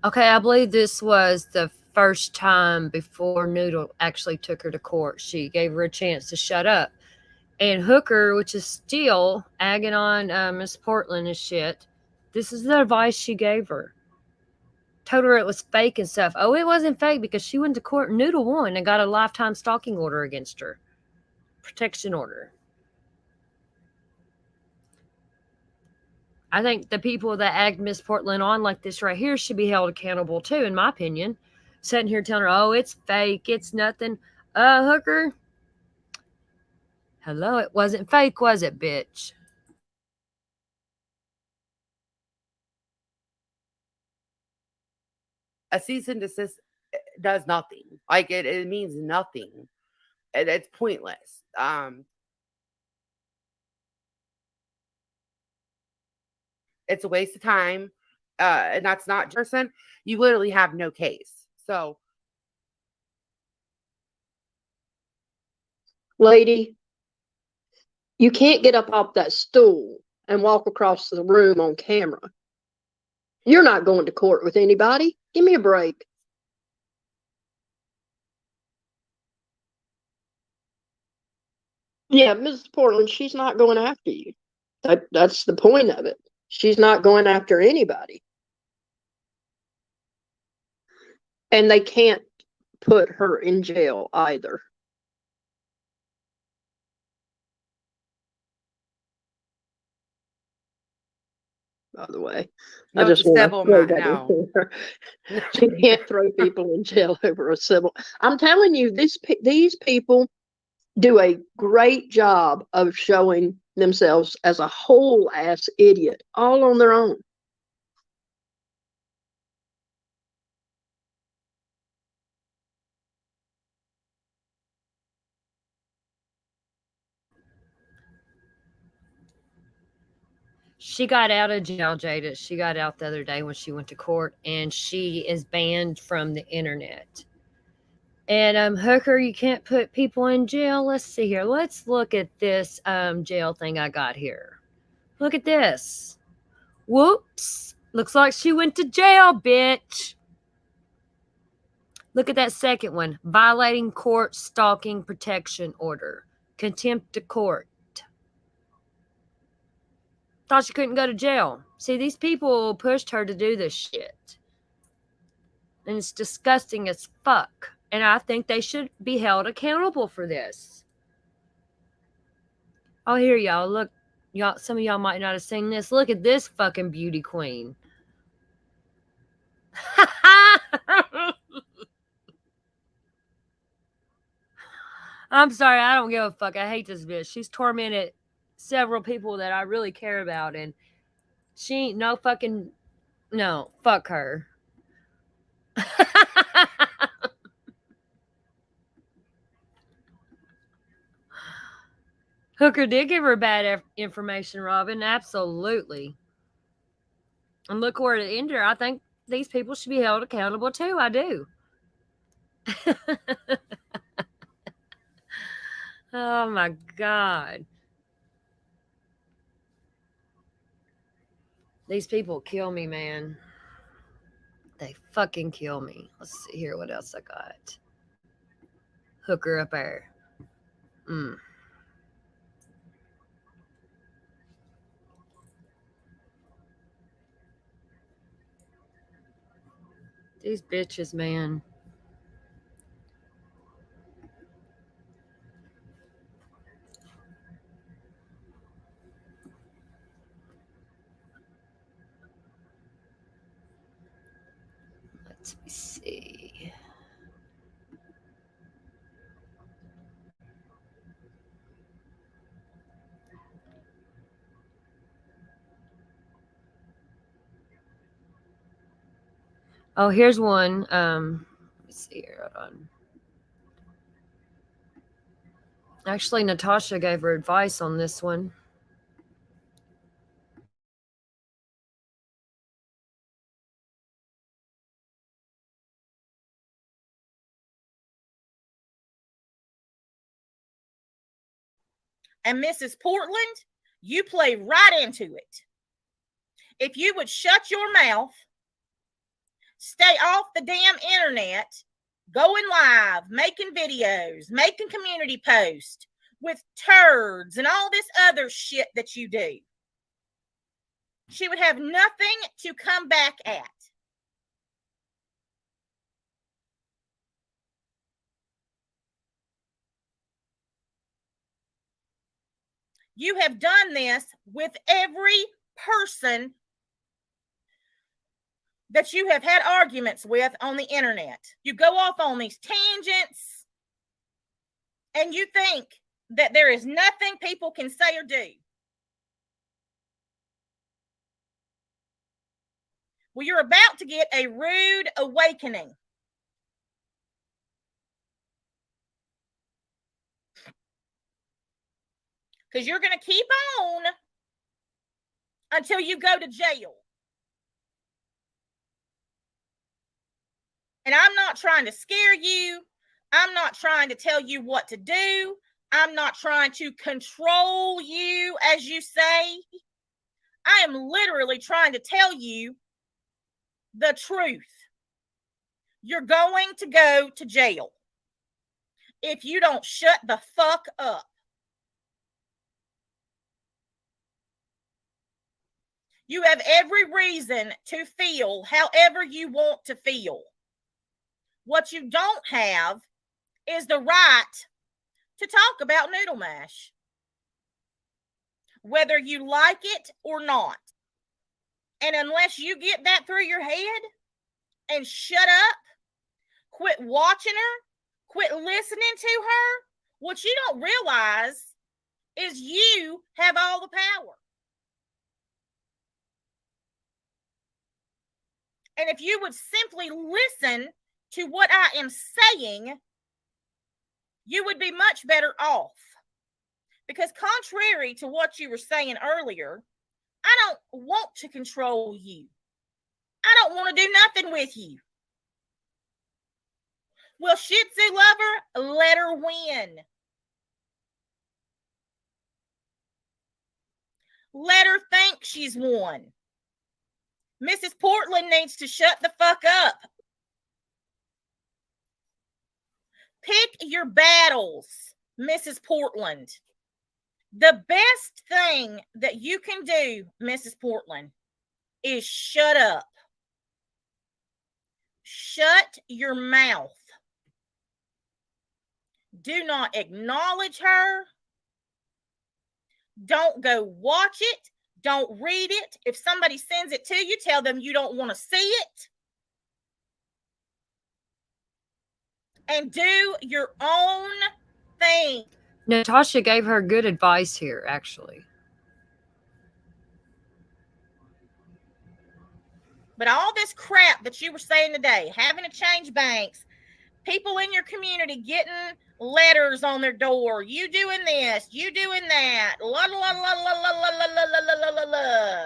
Okay, I believe this was the first time before Noodle actually took her to court. She gave her a chance to shut up. And Hooker, which is still agging on Miss Portland and shit, this is the advice she gave her. Told her it was fake and stuff. Oh, it wasn't fake because she went to court and Noodle won and got a lifetime stalking order against her. Protection order. I think the people that agged Miss Portland on like this right here should be held accountable too, in my opinion. Sitting here telling her, oh, it's fake, it's nothing. Hooker. Hello, it wasn't fake, was it, bitch? A cease and desist does nothing. Like it means nothing. It's pointless. It's a waste of time. And that's not person. You literally have no case. So, Lady, you can't get up off that stool and walk across the room on camera. You're not going to court with anybody. Give me a break. Yeah, Mrs. Portland, she's not going after you. That's the point of it. She's not going after anybody. And they can't put her in jail either. By the way, I no, just the want civil to throw amount, that no. in there. You can't throw people in jail over a civil. I'm telling you, these people do a great job of showing themselves as a whole ass idiot all on their own. She got out of jail, Jada. She got out the other day when she went to court, and she is banned from the internet. And Hooker, you can't put people in jail. Let's see here. Let's look at this jail thing I got here. Look at this. Whoops. Looks like she went to jail, bitch. Look at that second one. Violating court stalking protection order. Contempt of court. Thought she couldn't go to jail. See, these people pushed her to do this shit. And it's disgusting as fuck. And I think they should be held accountable for this. Oh, here, y'all. Look, y'all. Some of y'all might not have seen this. Look at this fucking beauty queen. I'm sorry. I don't give a fuck. I hate this bitch. She's tormented several people that I really care about. And she ain't no fucking... No, fuck her. Hooker did give her bad information, Robin. Absolutely. And look where it ended her. I think these people should be held accountable too. I do. Oh my God. These people kill me, man. They fucking kill me. Let's see here what else I got. Hooker up there. These bitches, man. Let's see. Oh, here's one. Let's see here. Hold on. Actually, Natasha gave her advice on this one. And Mrs. Portland, you play right into it. If you would shut your mouth stay off the damn internet, going live, making videos, making community posts with turds and all this other shit that you do. She would have nothing to come back at. You have done this with every person that you have had arguments with on the internet. You go off on these tangents and you think that there is nothing people can say or do. Well, you're about to get a rude awakening. Because you're going to keep on until you go to jail. And I'm not trying to scare you. I'm not trying to tell you what to do. I'm not trying to control you, as you say. I am literally trying to tell you the truth. You're going to go to jail if you don't shut the fuck up. You have every reason to feel however you want to feel. What you don't have is the right to talk about noodle mash, whether you like it or not. And unless you get that through your head and shut up, quit watching her, quit listening to her, what you don't realize is you have all the power. And if you would simply listen to what I am saying, you would be much better off. Because contrary to what you were saying earlier, I don't want to control you. I don't want to do nothing with you. Well, Shih Tzu lover, let her win. Let her think she's won. Mrs. Portland needs to shut the fuck up. Pick your battles, Mrs. Portland. The best thing that you can do, Mrs. Portland, is shut up. Shut your mouth. Do not acknowledge her. Don't go watch it. Don't read it. If somebody sends it to you, tell them you don't want to see it. And do your own thing. Natasha gave her good advice here, actually. But all this crap that you were saying today, having to change banks, people in your community getting letters on their door, you doing this, you doing that, la la la la la la la la la la la la.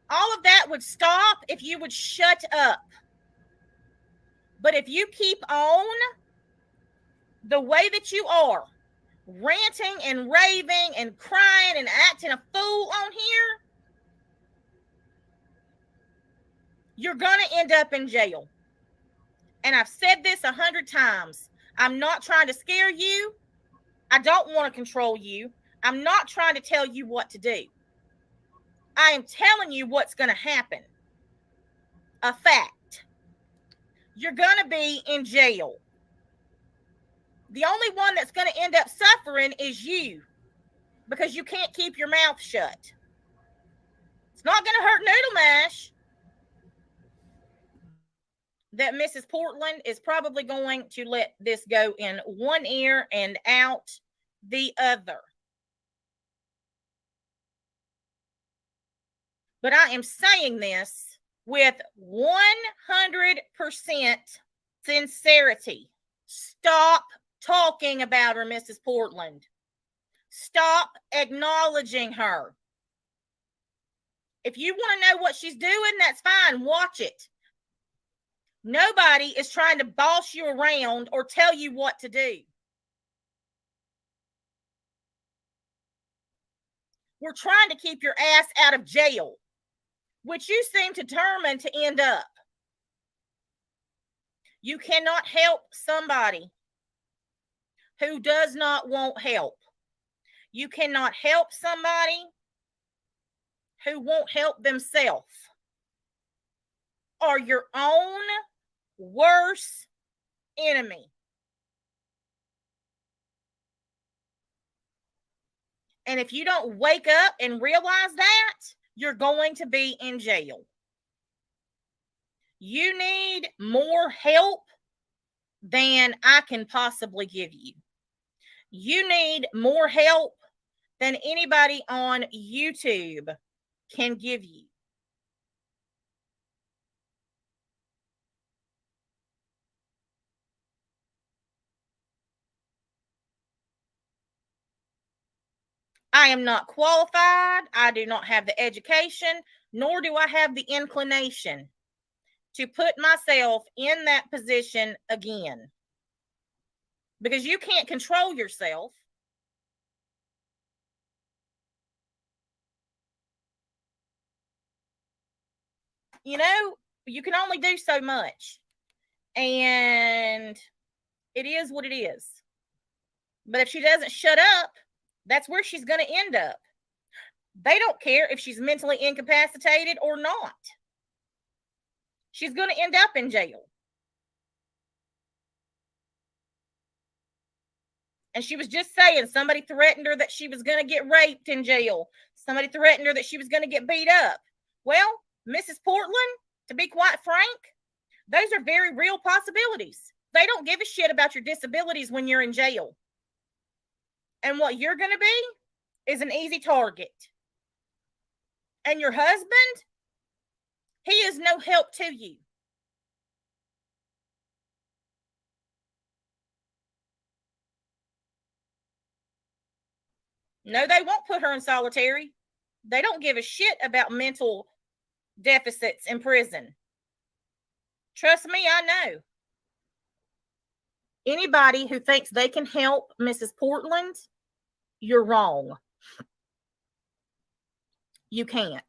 All of that would stop if you would shut up. But if you keep on the way that you are, ranting and raving and crying and acting a fool on here, you're going to end up in jail. And I've said this 100 times. I'm not trying to scare you. I don't want to control you. I'm not trying to tell you what to do. I am telling you what's going to happen. A fact. You're going to be in jail. The only one that's going to end up suffering is you, because you can't keep your mouth shut. It's not going to hurt Noodle Mash that Mrs. Portland is probably going to let this go in one ear and out the other. But I am saying this with 100% sincerity. Stop talking about her, Mrs. Portland. Stop acknowledging her. If you want to know what she's doing, that's fine. Watch it. Nobody is trying to boss you around or tell you what to do. We're trying to keep your ass out of jail, which you seem determined to end up. You cannot help somebody who does not want help. You cannot help somebody who won't help themselves, or your own worst enemy. And if you don't wake up and realize that, you're going to be in jail. You need more help than I can possibly give you. You need more help than anybody on YouTube can give you. I am not qualified. I do not have the education, nor do I have the inclination to put myself in that position again. Because you can't control yourself. You know, you can only do so much. And it is what it is. But if she doesn't shut up, that's where she's going to end up. They don't care if she's mentally incapacitated or not. She's going to end up in jail. And she was just saying somebody threatened her that she was going to get raped in jail. Somebody threatened her that she was going to get beat up. Well, Mrs. Portland, to be quite frank, those are very real possibilities. They don't give a shit about your disabilities when you're in jail. And what you're going to be is an easy target. And your husband, he is no help to you. No, they won't put her in solitary. They don't give a shit about mental deficits in prison. Trust me, I know. Anybody who thinks they can help Mrs. Portland, you're wrong. You can't.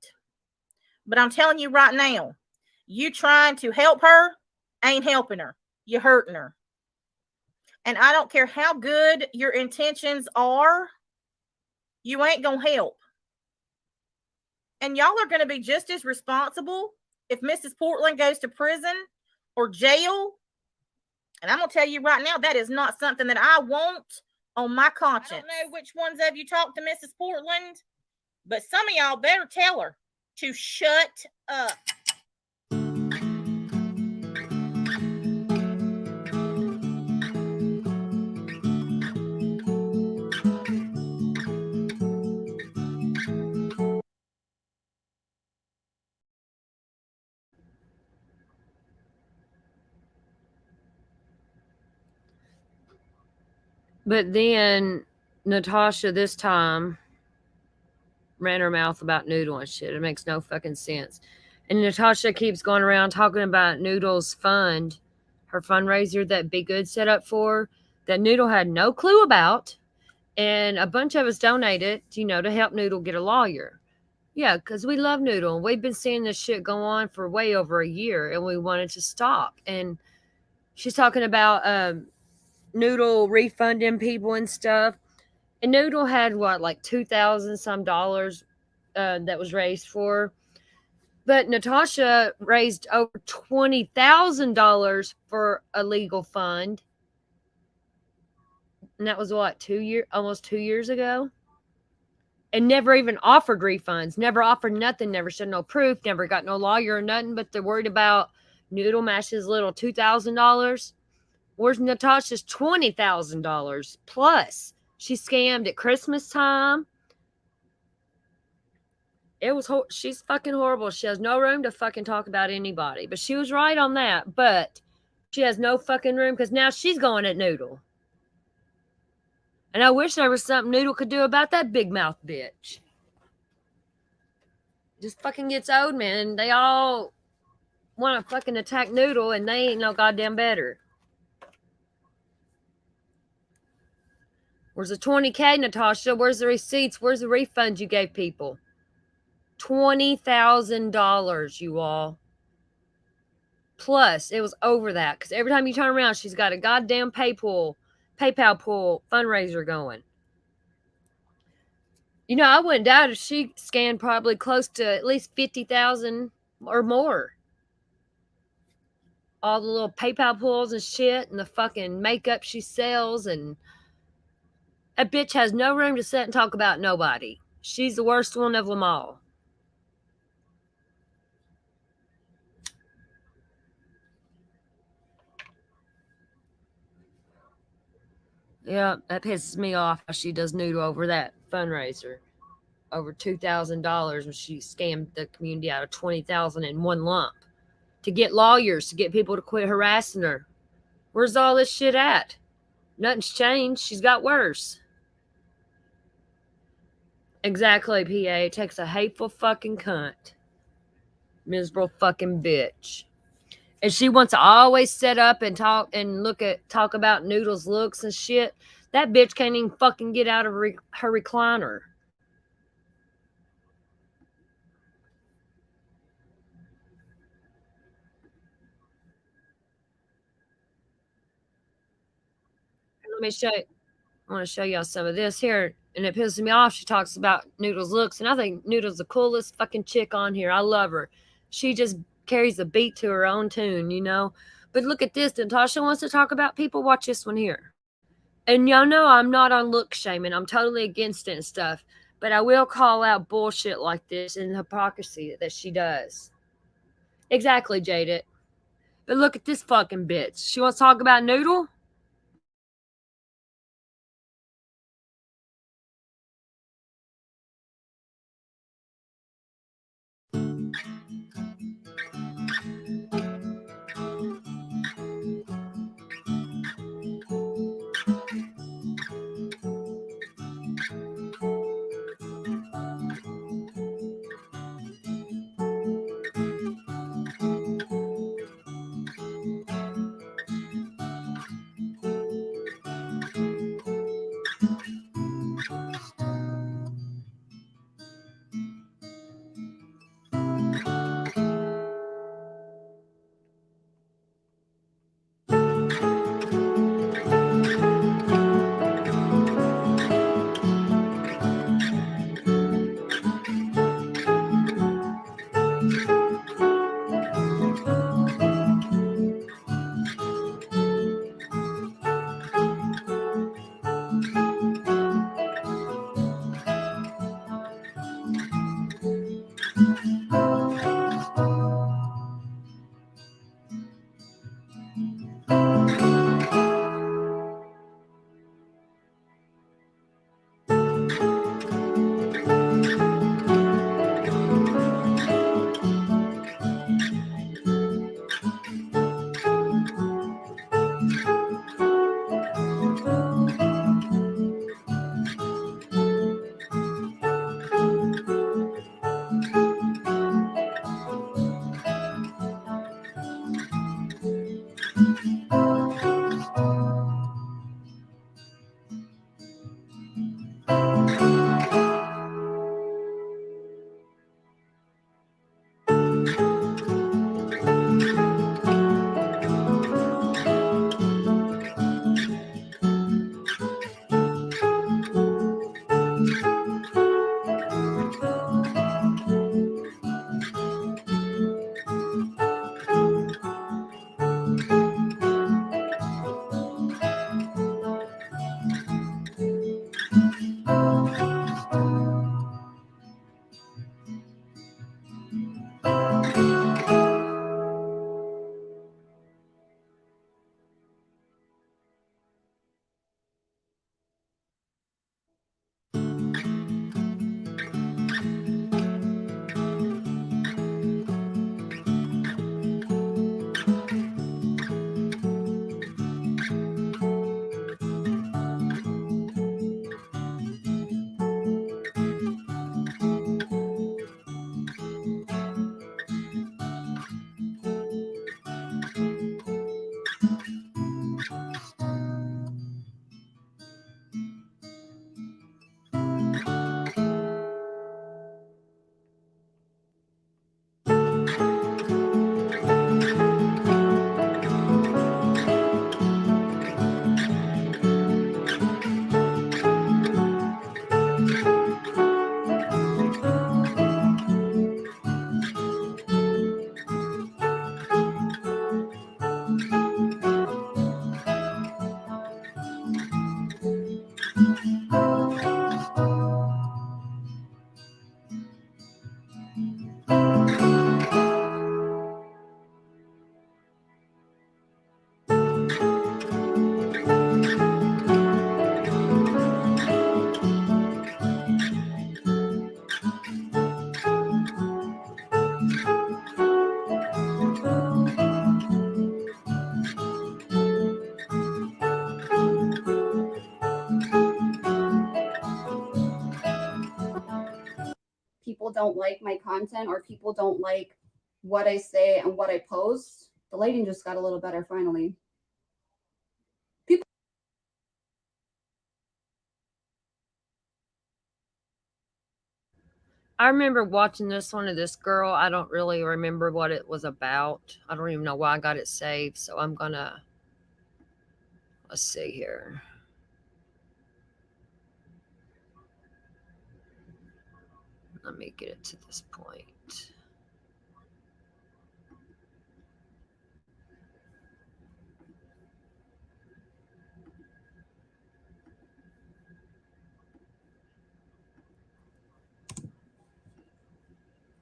But I'm telling you right now, you trying to help her ain't helping her. You're hurting her. And I don't care how good your intentions are, you ain't going to help. And y'all are going to be just as responsible if Mrs. Portland goes to prison or jail. And I'm going to tell you right now, that is not something that I want on my conscience. I don't know which ones of you talked to Mrs. Portland, but some of y'all better tell her to shut up. But then Natasha this time ran her mouth about Noodle and shit. It makes no fucking sense. And Natasha keeps going around talking about Noodle's fund, her fundraiser that Be Good set up for, that Noodle had no clue about. And a bunch of us donated, to help Noodle get a lawyer. Yeah, because we love Noodle. And we've been seeing this shit go on for way over a year, and we wanted to stop. And she's talking about Noodle refunding people and stuff. And Noodle had like $2,000 some dollars that was raised for. But Natasha raised over $20,000 for a legal fund. And that was almost 2 years ago. And never even offered refunds, never offered nothing, never showed no proof, never got no lawyer or nothing, but they're worried about Noodle Mash's little $2,000. Where's Natasha's $20,000 plus? She scammed at Christmas time. She's fucking horrible. She has no room to fucking talk about anybody. But she was right on that. But she has no fucking room because now she's going at Noodle. And I wish there was something Noodle could do about that big mouth bitch. Just fucking gets old, man. They all want to fucking attack Noodle and they ain't no goddamn better. Where's the $20K, Natasha? Where's the receipts? Where's the refunds you gave people? $20,000, you all. Plus, it was over that because every time you turn around, she's got a goddamn PayPal pool fundraiser going. You know, I wouldn't doubt if she scanned probably close to at least 50,000 or more. All the little PayPal pools and shit and the fucking makeup she sells, and that bitch has no room to sit and talk about nobody. She's the worst one of them all. Yeah, that pisses me off how she does noodle over that fundraiser. Over $2,000 when she scammed the community out of $20,000 in one lump to get lawyers, to get people to quit harassing her. Where's all this shit at? Nothing's changed. She's got worse. Exactly, PA. It takes a hateful fucking cunt. Miserable fucking bitch. And she wants to always sit up and talk about Noodle's looks and shit. That bitch can't even fucking get out of her recliner. Let me show you. I want to show y'all some of this here. And it pisses me off. She talks about Noodle's looks. And I think Noodle's the coolest fucking chick on here. I love her. She just carries a beat to her own tune, you know. But look at this. Natasha wants to talk about people. Watch this one here. And y'all know I'm not on look shaming. I'm totally against it and stuff. But I will call out bullshit like this and hypocrisy that she does. Exactly, Jaded. But look at this fucking bitch. She wants to talk about Noodle? people don't like my content or people don't like what I say and what I post, the lighting just got a little better finally. I remember watching this one of this girl. I don't really remember what it was about. I don't even know why I got it saved. So I'm gonna, let's see here. Let me get it to this point.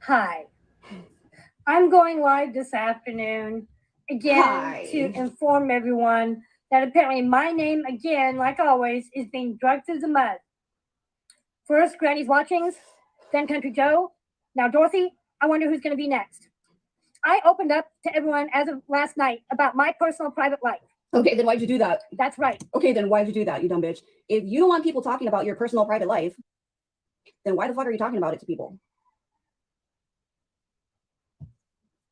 Hi. I'm going live this afternoon again Hi. to inform everyone that apparently my name, again, like always, is being dragged through the mud. First, Granny's Watchings, then Country Joe, now Dorothy. I wonder who's going to be next. I opened up to everyone as of last night about my personal private life. Okay, then why'd you do that? That's right. Okay, then why'd you do that, you dumb bitch? If you don't want people talking about your personal private life, then why the fuck are you talking about it to people?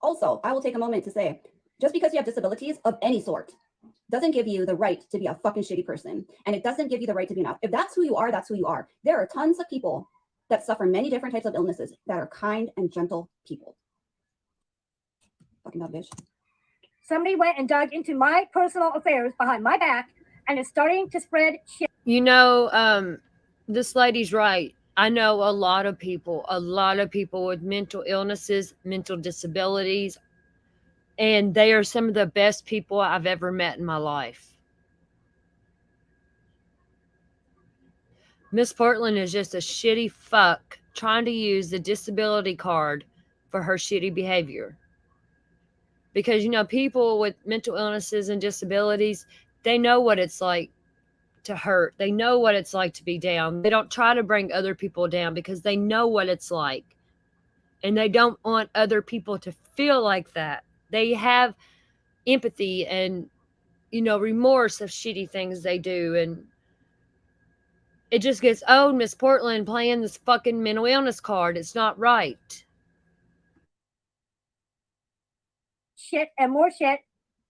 Also, I will take a moment to say, just because you have disabilities of any sort doesn't give you the right to be a fucking shitty person. And it doesn't give you the right to be enough. If that's who you are, that's who you are. There are tons of people that suffer many different types of illnesses that are kind and gentle people. Fucking dumb bitch. Somebody went and dug into my personal affairs behind my back and is starting to spread shit. You know, this lady's right. I know a lot of people with mental illnesses, mental disabilities, and they are some of the best people I've ever met in my life. Miss Portland is just a shitty fuck trying to use the disability card for her shitty behavior. Because, you know, people with mental illnesses and disabilities, they know what it's like to hurt. They know what it's like to be down. They don't try to bring other people down because they know what it's like. And they don't want other people to feel like that. They have empathy and, you know, remorse of shitty things they do. And it just gets, oh, Miss Portland playing this fucking mental illness card. It's not right. Shit and more shit,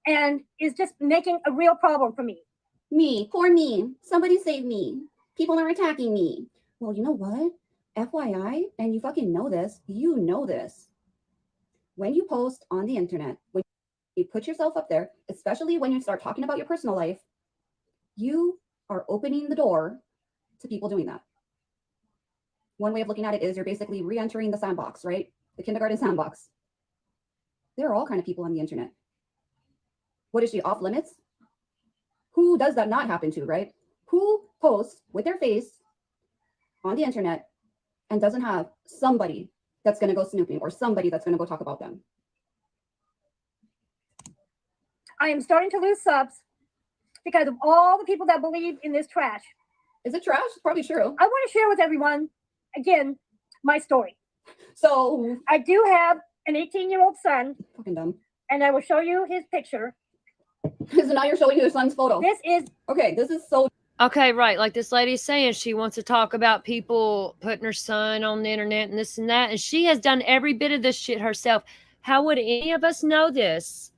and is just making a real problem for me. Me, poor me. Somebody save me. People are attacking me. Well, you know what? FYI, and you fucking know this, you know this. When you post on the internet, when you put yourself up there, especially when you start talking about your personal life, you are opening the door to people doing that. One way of looking at it is you're basically re-entering the sandbox, right? The kindergarten sandbox. There are all kind of people on the internet. What is she, off limits? Who does that not happen to, right? Who posts with their face on the internet and doesn't have somebody that's going to go snooping or somebody that's going to go talk about them? I am starting to lose subs because of all the people that believe in this trash. Is it trash? It's probably true. I want to share with everyone, again, my story. So I do have an 18-year-old son. Fucking dumb. And I will show you his picture. So now you're showing your son's photo. This is okay. This is so. Okay, right. Like this lady's saying, she wants to talk about people putting her son on the internet and this and that. And she has done every bit of this shit herself. How would any of us know this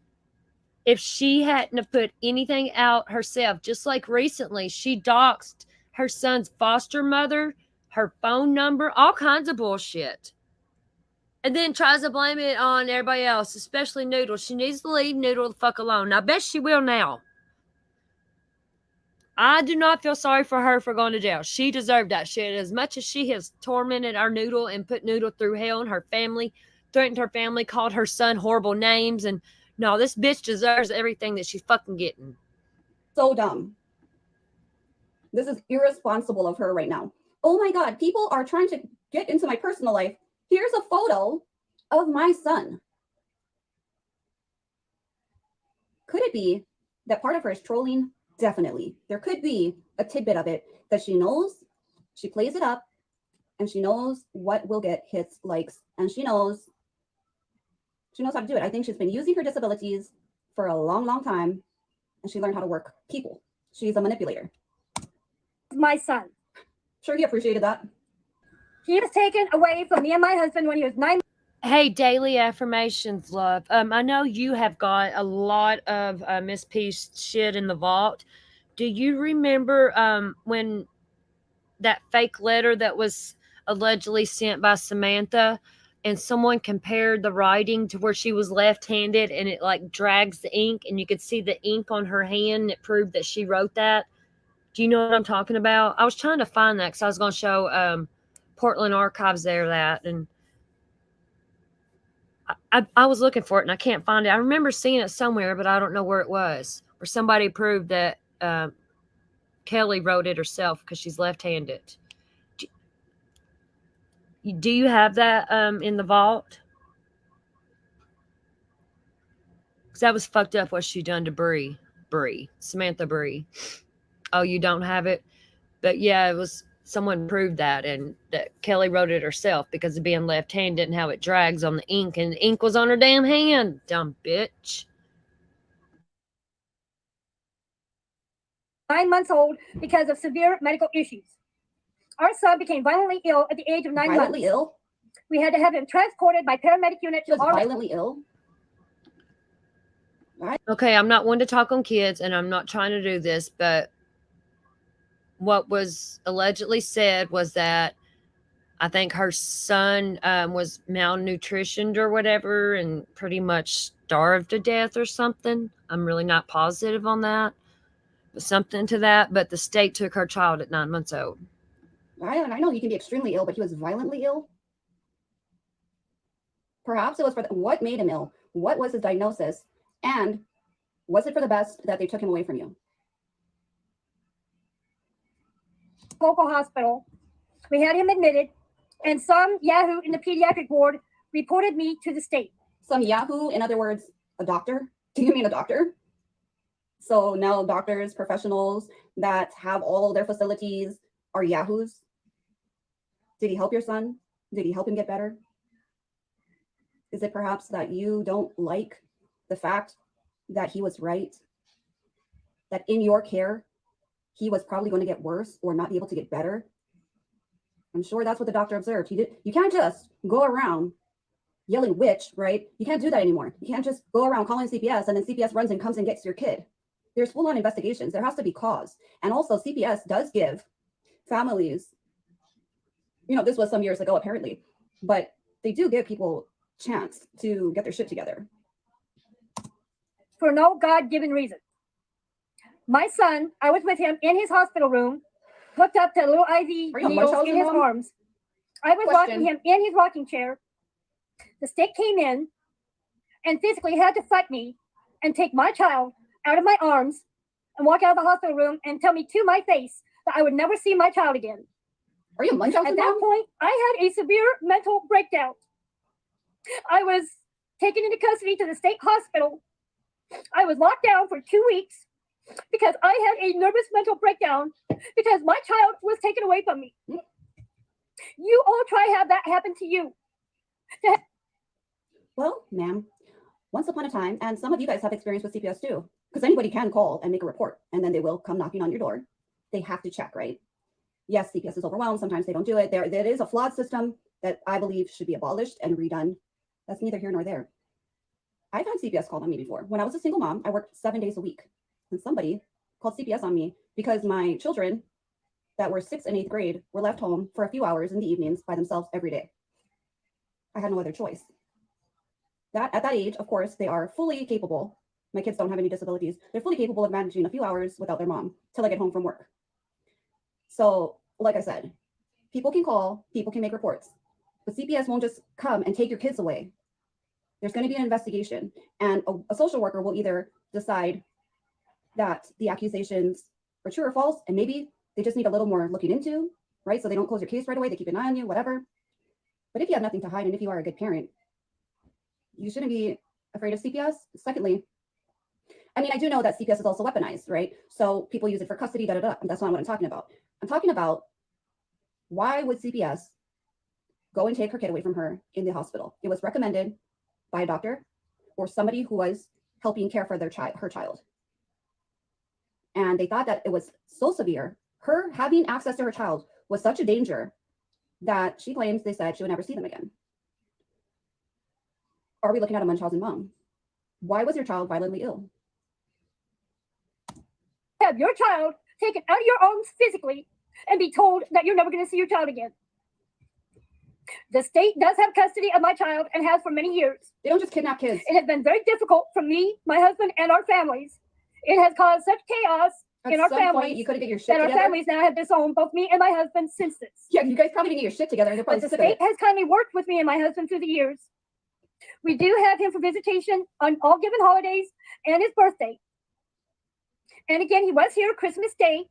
if she hadn't have put anything out herself? Just like recently, she doxed her son's foster mother, her phone number, all kinds of bullshit. And then tries to blame it on everybody else, especially Noodle. She needs to leave Noodle the fuck alone. I bet she will now. I do not feel sorry for her for going to jail. She deserved that shit. As much as she has tormented our Noodle and put Noodle through hell and her family, threatened her family, called her son horrible names. And no, this bitch deserves everything that she's fucking getting. So dumb. This is irresponsible of her right now. Oh my God, people are trying to get into my personal life. Here's a photo of my son. Could it be that part of her is trolling? Definitely. There could be a tidbit of it that she knows, she plays it up, and she knows what will get hits, likes, and she knows how to do it. I think she's been using her disabilities for a long, long time, and she learned how to work people. She's a manipulator. My son. Sure, he appreciated that. He was taken away from me and my husband when he was 9 Hey, daily affirmations, love. I know you have got a lot of Miss P's shit in the vault. Do you remember when that fake letter that was allegedly sent by Samantha, and someone compared the writing to where she was left-handed, and it like drags the ink, and you could see the ink on her hand, and it proved that she wrote that? Do you know what I'm talking about? I was trying to find that because I was going to show Portland Archives there that, and I was looking for it and I can't find it. I remember seeing it somewhere, but I don't know where it was. Where somebody proved that Kelly wrote it herself because she's left-handed. Do you have that in the vault? Because that was fucked up what she done to Bree, Samantha Bree. Oh, you don't have it? But yeah, it was someone proved that, and that Kelly wrote it herself because of being left-handed and how it drags on the ink, and the ink was on her damn hand. Dumb bitch. 9 months old because of severe medical issues. Our son became violently ill at the age of 9 months. Violently ill? We had to have him transported by paramedic unit He to was our violently ill? Okay, I'm not one to talk on kids, and I'm not trying to do this, but what was allegedly said was that I think her son was malnutritioned or whatever and pretty much starved to death or something. I'm really not positive on that, but something to that. But the state took her child at 9 months old. I know he can be extremely ill, but he was violently ill. Perhaps it was for what made him ill? What was his diagnosis? And was it for the best that they took him away from you? local hospital. We had him admitted, and some Yahoo in the pediatric ward reported me to the state. Some Yahoo, in other words, a doctor? Do you mean a doctor? So now doctors, professionals that have all their facilities are Yahoos? Did he help your son? Did he help him get better? Is it perhaps that you don't like the fact that he was right? That in your care, he was probably going to get worse or not be able to get better? I'm sure that's what the doctor observed. You can't just go around yelling witch, right? You can't do that anymore. You can't just go around calling CPS and then CPS runs and comes and gets your kid. There's full-on investigations. There has to be cause. And also CPS does give families, this was some years ago apparently, but they do give people chance to get their shit together. For no God-given reason. My son, I was with him in his hospital room, hooked up to little IV needles in his arms. I was rocking him in his rocking chair. The state came in and physically had to fight me and take my child out of my arms and walk out of the hospital room and tell me to my face that I would never see my child again. Are you Munchausen? At that point, I had a severe mental breakdown. I was taken into custody to the state hospital. I was locked down for 2 weeks because I had a nervous mental breakdown because my child was taken away from me. You all try to have that happen to you. Well, ma'am, once upon a time, and some of you guys have experience with CPS too, because anybody can call and make a report, and then they will come knocking on your door. They have to check, right? Yes, CPS is overwhelmed. Sometimes they don't do it. There is a flawed system that I believe should be abolished and redone. That's neither here nor there. I've had CPS called on me before. When I was a single mom, I worked 7 days a week. And somebody called CPS on me because my children that were 6th and 8th grade were left home for a few hours in the evenings by themselves every day. I had no other choice. At that age, of course, they are fully capable. My kids don't have any disabilities. They're fully capable of managing a few hours without their mom till I get home from work. So, like I said, people can call, people can make reports, but CPS won't just come and take your kids away. There's going to be an investigation, and a social worker will either decide that the accusations are true or false, and maybe they just need a little more looking into, right? So they don't close your case right away. They keep an eye on you, whatever. But if you have nothing to hide, and if you are a good parent, you shouldn't be afraid of CPS. Secondly, I mean, I do know that CPS is also weaponized, right? So people use it for custody, and that's not what I'm talking about. I'm talking about, why would CPS go and take her kid away from her in the hospital? It was recommended by a doctor or somebody who was helping care for her child. And they thought that it was so severe. Her having access to her child was such a danger that she claims they said she would never see them again. Are we looking at a Munchausen mom? Why was your child violently ill? Have your child taken out of your arms physically and be told that you're never going to see your child again. The state does have custody of my child and has for many years. They don't just kidnap kids. It has been very difficult for me, my husband, and our families. It has caused such chaos in our At some point, families you could get your shit that our together. families now have disowned both me and my husband since this. Yeah, you guys probably need to get your shit together. They're But probably the sick of state it. has kindly worked with me and my husband through the years. We do have him for visitation on all given holidays and his birthday. And again, he was here Christmas Day.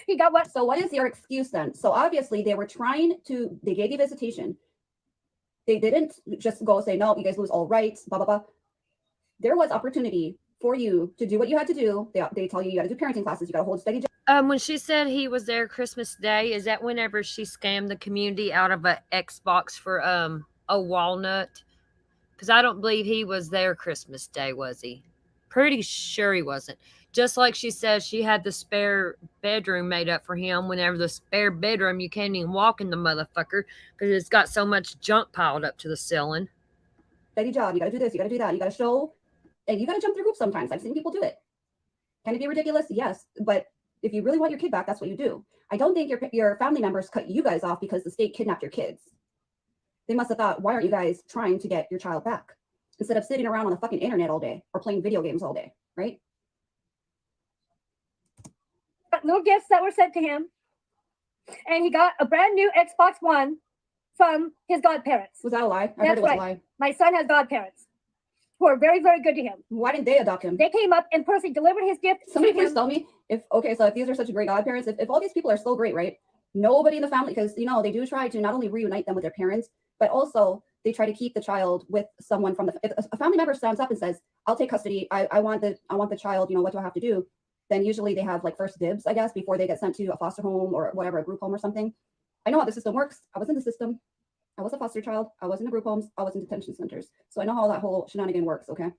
He got what? So what is your excuse then? So obviously they were trying to, they gave you visitation. They didn't just go say, no, you guys lose all rights, blah, blah, blah. There was opportunity for you to do what you had to do. They tell you you got to do parenting classes. You got to hold steady. When she said he was there Christmas Day, is that whenever she scammed the community out of a Xbox for a walnut? Because I don't believe he was there Christmas Day, was he? Pretty sure he wasn't. Just like she says, she had the spare bedroom made up for him. Whenever the spare bedroom, you can't even walk in the motherfucker because it's got so much junk piled up to the ceiling. Steady job. You got to do this. You got to do that. You got to show, and you got to jump through hoops sometimes. I've seen people do it. Can it be ridiculous? Yes. But if you really want your kid back, that's what you do. I don't think your family members cut you guys off because the state kidnapped your kids. They must have thought, why aren't you guys trying to get your child back? Instead of sitting around on the fucking internet all day or playing video games all day, right? Little gifts that were sent to him. And he got a brand new Xbox One from his godparents. Was that a lie? I That's heard it was right. a lie. My son has godparents who are very, very good to him. Why didn't they adopt him? They came up and personally delivered his gift. Somebody to please him. tell me if these are such great godparents, if all these people are so great, right? Nobody in the family, because they do try to not only reunite them with their parents, but also they try to keep the child with someone from if a family member stands up and says, I'll take custody, I want the child, what do I have to do? Then usually they have like first dibs, I guess, before they get sent to a foster home or whatever, a group home or something. I know how the system works. I was in the system. I was a foster child. I was in the group homes. I was in detention centers. So I know how that whole shenanigan works, okay?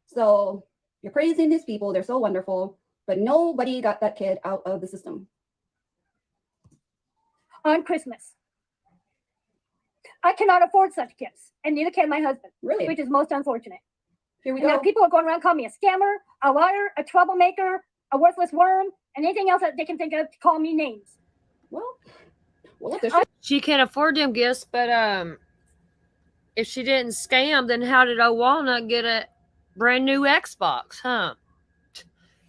So you're praising these people. They're so wonderful, but nobody got that kid out of the system. On Christmas. I cannot afford such gifts, and neither can my husband. Really? Which is most unfortunate. Here we And now go. people are going around calling me a scammer, a liar, a troublemaker, a worthless worm, and anything else that they can think of to call me names. Well, if there's She can't afford them gifts, but if she didn't scam, then how did old Walnut get a brand new Xbox, huh?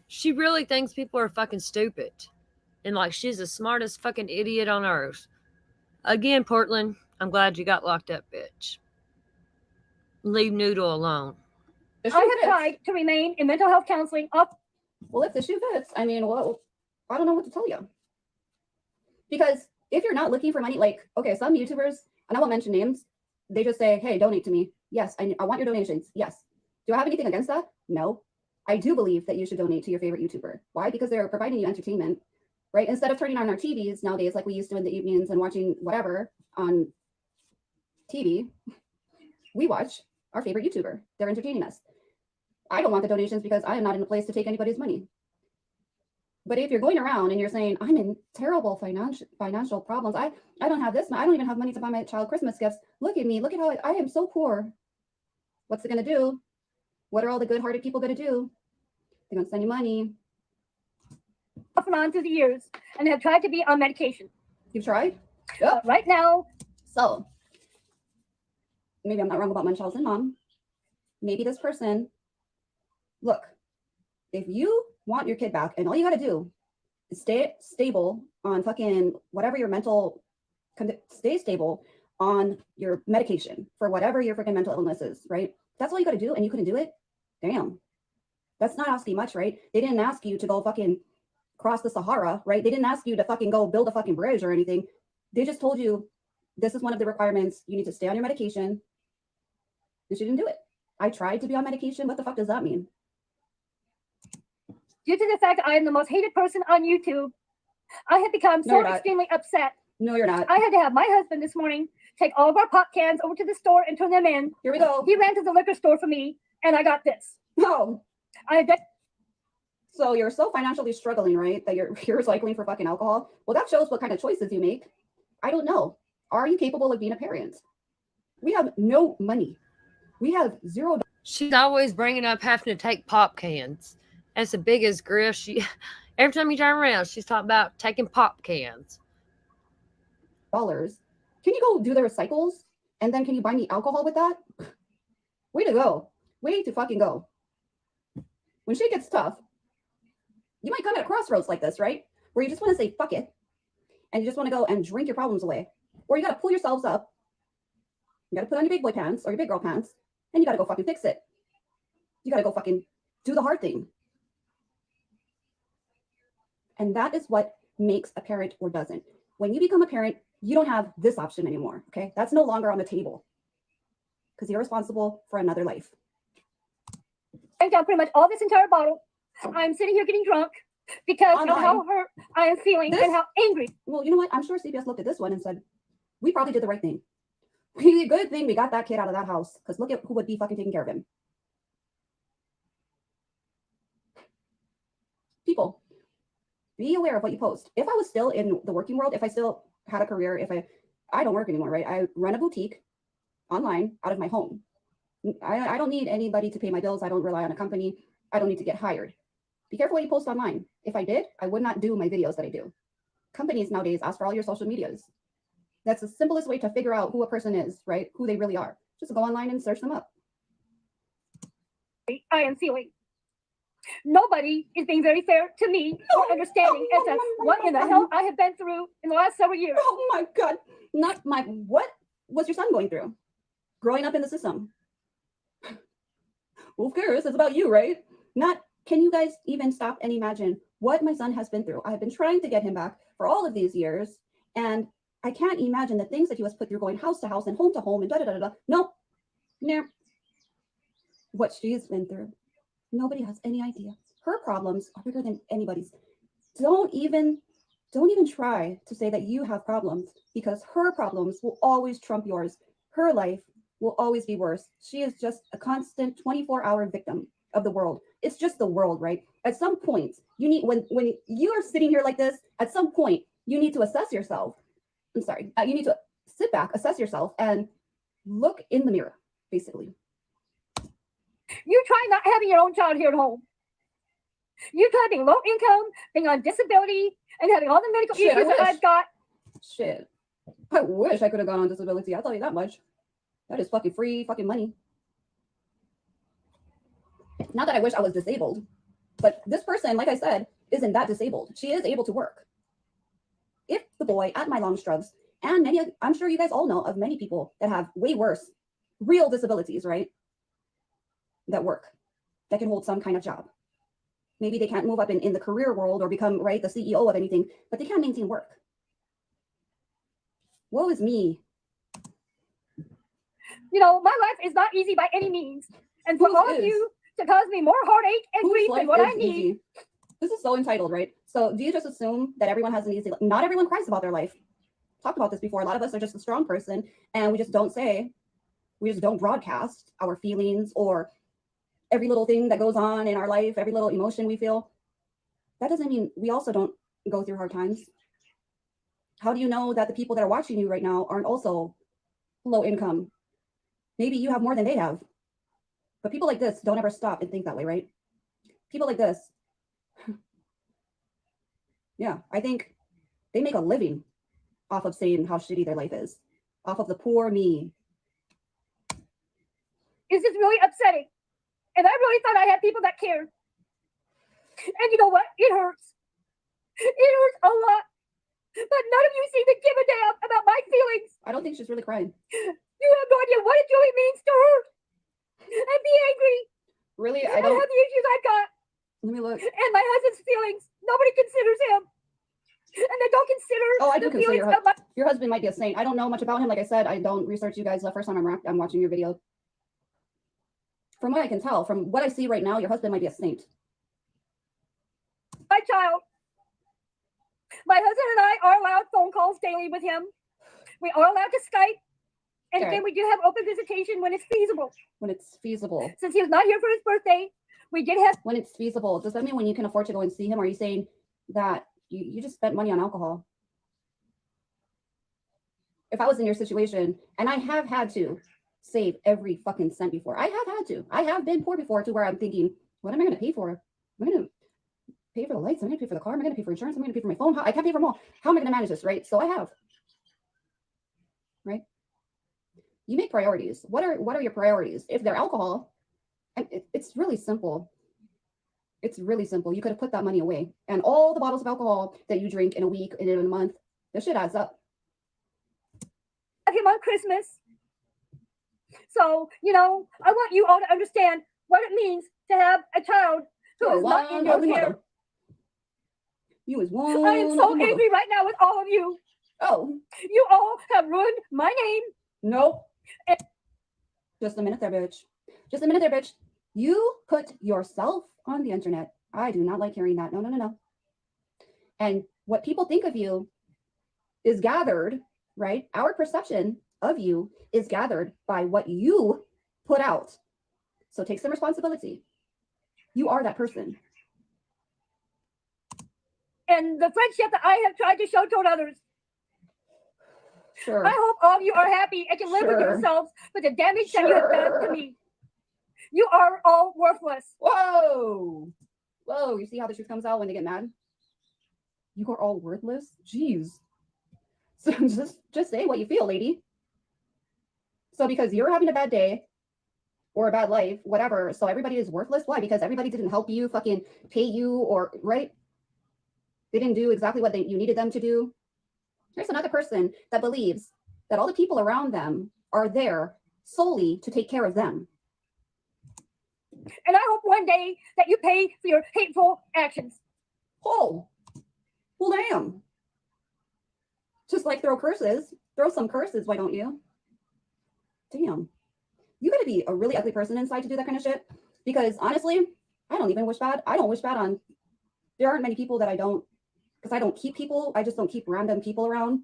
She really thinks people are fucking stupid. And like she's the smartest fucking idiot on earth. Again, Portland, I'm glad you got locked up, bitch. Leave Noodle alone. the I shoe have fits. tried to remain in mental health counseling up. Well, if the shoe fits, I mean, well, I don't know what to tell you. Because if you're not looking for money, like, okay, some YouTubers, and I won't mention names, they just say, hey, donate to me. Yes, I want your donations. Yes. Do I have anything against that? No. I do believe that you should donate to your favorite YouTuber. Why? Because they're providing you entertainment, right? Instead of turning on our TVs nowadays, like we used to in the evenings and watching whatever on TV, we watch our favorite YouTuber. They're entertaining us. I don't want the donations because I am not in a place to take anybody's money. But if you're going around and you're saying, I'm in terrible financial problems, I don't have this, I don't even have money to buy my child Christmas gifts. Look at me, look at how I am so poor. What's it gonna do? What are all the good-hearted people gonna do? They're gonna send you money. Off and on through the years and have tried to be on medication. You've tried? But right now, So maybe I'm not wrong about Munchausen mom. Maybe this person, look, if you want your kid back and all you got to do is stay stable on fucking whatever your stay stable on your medication for whatever your freaking mental illness is, right? That's all you got to do and you couldn't do it. Damn. That's not asking much, right? They didn't ask you to go fucking cross the Sahara, right? They didn't ask you to fucking go build a fucking bridge or anything. They just told you this is one of the requirements. You need to stay on your medication. And she didn't do it. I tried to be on medication. What the fuck does that mean? due to the fact that I am the most hated person on YouTube, I have become No, so you're not. extremely upset. No, you're not. I had to have my husband this morning take all of our pop cans over to the store and turn them in. Here we go. He ran to the liquor store for me, and I got this. No. I bet So you're so financially struggling, right? That you're recycling for fucking alcohol. Well, that shows what kind of choices you make. I don't know. Are you capable of being a parent? We have no money. We have $0. She's always bringing up having to take pop cans. That's the biggest grift. She every time you turn around, she's talking about taking pop cans. Can you go do the recycles? And then can you buy me alcohol with that? Way to go. Way to fucking go. When shit gets tough, you might come at a crossroads like this, right? Where you just want to say fuck it. And you just want to go and drink your problems away. Or you got to pull yourselves up. You got to put on your big boy pants or your big girl pants. And you got to go fucking fix it. You got to go fucking do the hard thing. And that is what makes a parent or doesn't. When you become a parent, you don't have this option anymore. Okay. That's no longer on the table because you're responsible for another life. I got pretty much all this entire bottle. I'm sitting here getting drunk because of how hurt I am feeling and how angry. Well, you know what? I'm sure CPS looked at this one and said, we probably did the right thing. Good thing we got that kid out of that house because look at who would be fucking taking care of him. People, be aware of what you post. If I was still in the working world, if I still had a career, if I don't work anymore, right? I run a boutique online out of my home. I don't need anybody to pay my bills. I don't rely on a company. I don't need to get hired. Be careful what you post online. If I did, I would not do my videos that I do. Companies nowadays ask for all your social medias. That's the simplest way to figure out who a person is, right? Who they really are. Just go online and search them up. I am feeling. Nobody is being very fair to me or understanding as to what in the hell I have been through in the last several years. Oh my God. What was your son going through? Growing up in the system. Who cares? It's about you, right? Can you guys even stop and imagine what my son has been through? I've been trying to get him back for all of these years. And I can't imagine the things that he was put through going house to house and home to home and da-da-da-da. No. What she's been through. Nobody has any idea. Her problems are bigger than anybody's. Don't even try to say that you have problems because her problems will always trump yours. Her life will always be worse. She is just a constant 24-hour victim of the world. It's just the world, right? At some point, you need, when you are sitting here like this, at some point, you need to assess yourself. You need to sit back, assess yourself, and look in the mirror, basically. You try not having your own child here at home. You try being low income, being on disability, and having all the medical issues that I've got. Shit. I wish I could have gone on disability. I'll tell you that much. That is fucking free fucking money. Not that I wish I was disabled, but this person, like I said, isn't that disabled. She is able to work. If the boy at my long strugs, and I'm sure you guys all know of many people that have way worse real disabilities, right? That work, that can hold some kind of job. Maybe they can't move up in the career world or become, right, the CEO of anything, but they can maintain work. Woe is me. You know, my life is not easy by any means. And for all of you to cause me more heartache and grief than what I need. Easy? This is so entitled, right? So do you just assume that everyone has an easy life? Not everyone cries about their life. Talked about this before. A lot of us are just a strong person and we just don't broadcast our feelings or every little thing that goes on in our life, every little emotion we feel. That doesn't mean we also don't go through hard times. How do you know that the people that are watching you right now aren't also low income? Maybe you have more than they have. But people like this don't ever stop and think that way, right? People like this, yeah, I think they make a living off of saying how shitty their life is, off of the poor me. This is really upsetting. And I really thought I had people that cared. And you know what? It hurts. It hurts a lot. But none of you seem to give a damn about my feelings. I don't think she's really crying. You have no idea what it really means to hurt and be angry. Really? I don't have the issues I've got. Let me look. And my husband's feelings. Nobody considers him. And they don't consider I do the consider feelings of my... Your husband might be a saint. I don't know much about him. Like I said, I don't research you guys the first time I'm watching your video. From what I can tell, from what I see right now, your husband might be a saint. My child. My husband and I are allowed phone calls daily with him. We are allowed to Skype. And then we do have open visitation when it's feasible. When it's feasible. Since he was not here for his birthday, we did have... When it's feasible. Does that mean when you can afford to go and see him? Or are you saying that you just spent money on alcohol? if I was in your situation, and I have had to save every fucking cent before. I have had to. I have been poor before to where I'm thinking, what am I going to pay for? I'm going to pay for the lights. I'm going to pay for the car. I'm going to pay for insurance. I'm going to pay for my phone. I can't pay for them all. How am I going to manage this, right? So I have. Right? You make priorities. What are your priorities? If they're alcohol, it's really simple. It's really simple. You could have put that money away. And all the bottles of alcohol that you drink in a week and in a month, this shit adds up. Have him on Christmas. So, you know, I want you all to understand what it means to have a child who You're is not in one your ugly care. mother. You is one. I am so ugly mother. angry right now with all of you. Oh, You all have ruined my name. nope. Just a minute there, bitch. Just a minute there, bitch. You put yourself on the internet. I do not like hearing that. No, no, no, no. And what people think of you is gathered, right? Our perception of you is gathered by what you put out. So take some responsibility. You are that person. And the friendship that I have tried to show toward others. Sure. I hope all of you are happy and can live with Sure. yourselves with the damage that you have done to Sure. me. You are all worthless. Whoa. Whoa. You see how the truth comes out when they get mad? You are all worthless? Jeez. So just say what you feel, lady. So because you're having a bad day or a bad life, whatever, so everybody is worthless. Why? Because everybody didn't help you, fucking pay you, or right? They didn't do exactly what you needed them to do. There's another person that believes that all the people around them are there solely to take care of them. And I hope one day that you pay for your hateful actions. Oh, well, damn. Just like throw some curses, why don't you? Damn. You gotta be a really ugly person inside to do that kind of shit. Because honestly, I don't even wish bad. I don't wish bad on, there aren't many people that I don't, because I don't keep people. I just don't keep random people around.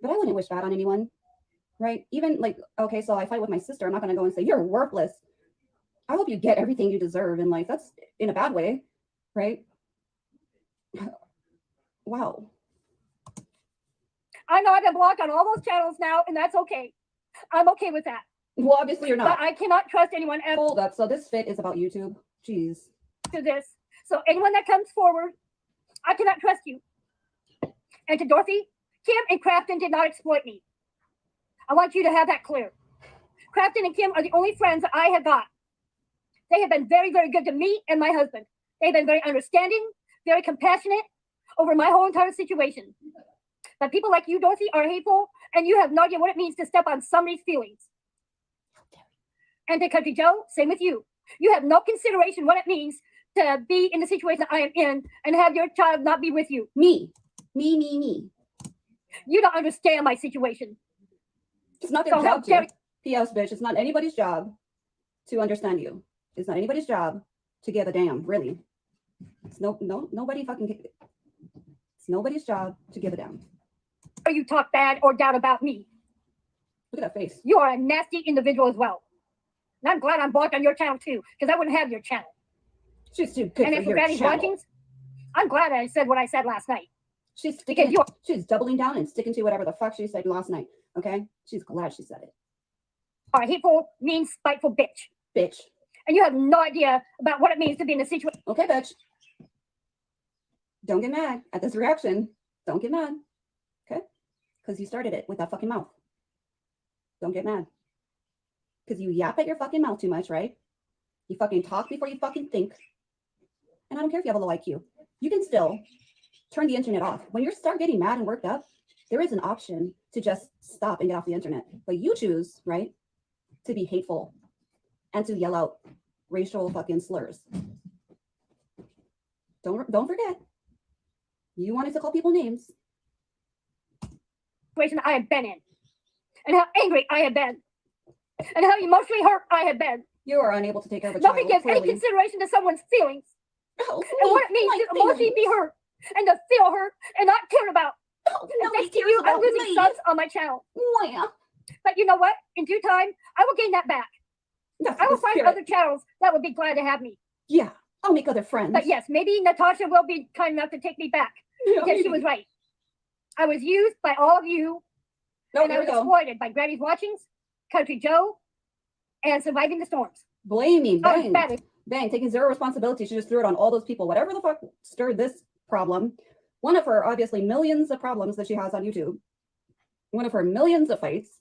But I wouldn't wish bad on anyone, right? Even like, okay, so I fight with my sister. I'm not gonna go and say, you're worthless. I hope you get everything you deserve in life. That's in a bad way, right? Wow. I know I've been blocked on all those channels now, and that's okay. I'm okay with that. Well, obviously you're not. But I cannot trust anyone ever Hold up. So this fit is about YouTube. Jeez. to this. So anyone that comes forward, I cannot trust you. And to Dorothy, Kim and Crafton did not exploit me. I want you to have that clear. Crafton and Kim are the only friends that I have got. They have been very, very good to me and my husband. They've been very understanding, very compassionate over my whole entire situation. But people like you, Dorothy, are hateful, and you have no idea what it means to step on somebody's feelings. And to Country Joe, same with you. You have no consideration what it means to be in the situation I am in and have your child not be with you. Me. You don't understand my situation. It's not their So how job dare to. P.S. bitch, it's not anybody's job to understand you. It's not anybody's job to give a damn, really. It's nobody fucking. It's nobody's job to give a damn. Or you talk bad or down about me. Look at that face. You are a nasty individual as well. And I'm glad I'm blocked on your channel too, because I wouldn't have your channel. She's too good And for as for your Granny's channel. watchings, I'm glad I said what I said last night. She's Because sticking. She's doubling down and sticking to whatever the fuck she said last night. Okay, she's glad she said it. Are a hateful, mean, spiteful bitch. Bitch. And you have no idea about what it means to be in a situation. Okay, bitch. Don't get mad at this reaction. Don't get mad. Okay? Because you started it with that fucking mouth. Don't get mad. Because you yap at your fucking mouth too much, right? You fucking talk before you fucking think. And I don't care if you have a low IQ. You can still turn the internet off. When you start getting mad and worked up, there is an option to just stop and get off the internet. But you choose, right, to be hateful and to yell out racial fucking slurs. Don't forget. You wanted to call people names. Situation I have been in. And how angry I have been. And how emotionally hurt I have been. You are unable to take care of a Nobody child. gives any Clearly. consideration to someone's feelings. Oh, And what it means my to emotionally be feelings. hurt. And to feel hurt and not cared about. Oh, And nobody thanks to cares you, I'm about losing me. subs on my channel. Where? But you know what? In due time, I will gain that back. That's I will the find spirit. other channels that would be glad to have me. Yeah, I'll make other friends. But yes, maybe Natasha will be kind enough to take me back. Yeah, Because she maybe. was right. I was used by all of you No, and I there we was go. exploited by Granny's Watchings, Country Joe, and Surviving the Storms. Blaming, I was bang, badly. bang, taking zero responsibility. She just threw it on all those people. Whatever the fuck stirred this problem, one of her obviously millions of problems that she has on YouTube, one of her millions of fights,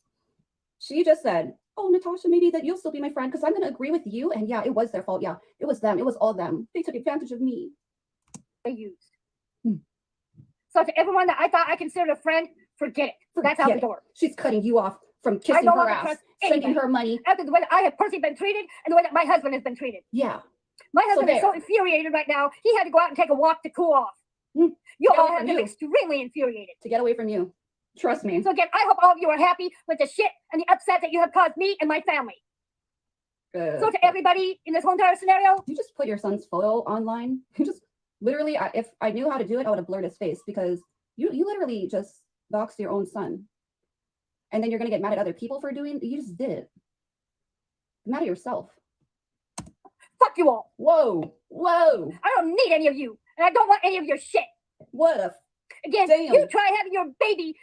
she just said, oh, Natasha, maybe that you'll still be my friend because I'm going to agree with you. And yeah, it was their fault. Yeah, it was them. It was all them. They took advantage of me. They used. Hmm. So to everyone that I thought I considered a friend, forget it. That's out Forget the it. door. She's cutting you off from I kissing no her longer ass, trust sending anybody. her money. After the way that I have personally been treated and the way that my husband has been treated. Yeah. My husband is so there. infuriated right now, he had to go out and take a walk to cool off. Hmm. You Get all away have from him you. extremely infuriated. To get away from you. Trust me. So again, I hope all of you are happy with the shit and the upset that you have caused me and my family. So to everybody in this whole entire scenario, you just put your son's photo online. You just literally, if I knew how to do it, I would have blurred his face because you literally just doxed your own son. And then you're going to get mad at other people for doing it. You just did it. Get mad at yourself. fuck you all. Whoa. Whoa. I don't need any of you, and I don't want any of your shit. What a Again, damn. you try having your baby.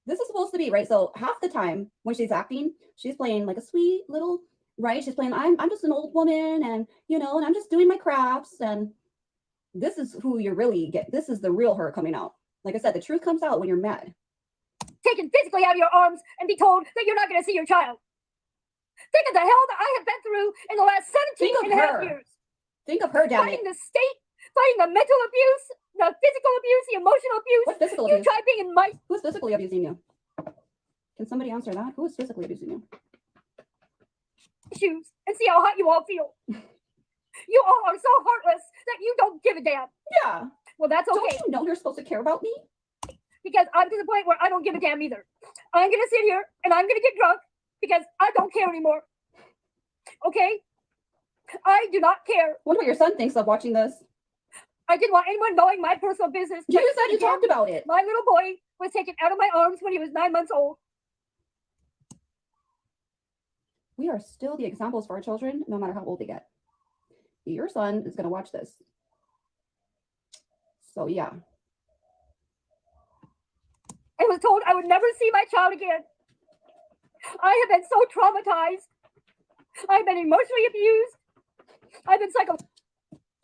This is supposed to be, right? So half the time when she's acting, she's playing like a sweet little, right? She's playing, I'm just an old woman and, you know, and I'm just doing my crafts. And this is who you really get. This is the real her coming out. Like I said, the truth comes out when you're mad. Taken physically out of your arms and be told that you're not going to see your child. Think of the hell that I have been through in the last 17 and a half years. Think of her, damn it. Fighting the state, fighting the mental abuse, the physical abuse, the emotional abuse. What physical you abuse? try being in my Who's physically abusing you? Can somebody answer that? Who is physically abusing you? shoes and see how hot you all feel. You all are so heartless that you don't give a damn. Yeah. Well, that's okay. Don't you know you're supposed to care about me? Because I'm to the point where I don't give a damn either. I'm going to sit here and I'm going to get drunk because I don't care anymore. Okay? I do not care. Wonder what your son thinks of watching this. I didn't want anyone knowing my personal business. You but said you talked about it. My little boy was taken out of my arms when he was 9 months old. We are still the examples for our children, no matter how old they get. Your son is going to watch this. So, yeah. I was told I would never see my child again. I have been so traumatized. I've been emotionally abused. I've been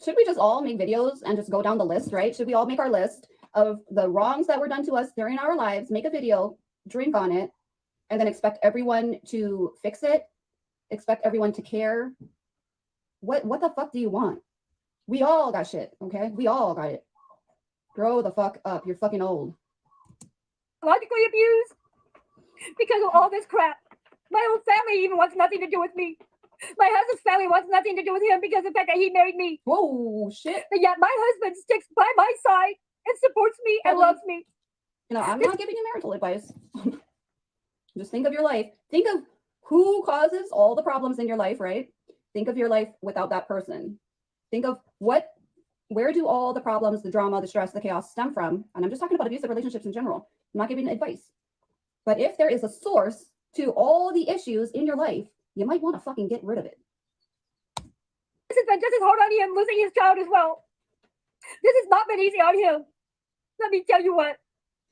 Should we just all make videos and just go down the list, right? Should we all make our list of the wrongs that were done to us during our lives, make a video, drink on it, and then expect everyone to fix it? Expect everyone to care? What the fuck do you want? We all got shit, okay? We all got it. Grow the fuck up. You're fucking old. psychologically abused because of all this crap. My own family even wants nothing to do with me. My husband's family wants nothing to do with him because of the fact that he married me. Whoa, shit. But yet my husband sticks by my side and supports me and loves me. You know, I'm not giving you marital advice. Just think of your life. Think of who causes all the problems in your life, right? Think of your life without that person. Think of where do all the problems, the drama, the stress, the chaos stem from? And I'm just talking about abusive relationships in general. I'm not giving advice. But if there is a source to all the issues in your life, you might want to fucking get rid of it. This has been just as hard on him losing his child as well. This has not been easy on him. Let me tell you what.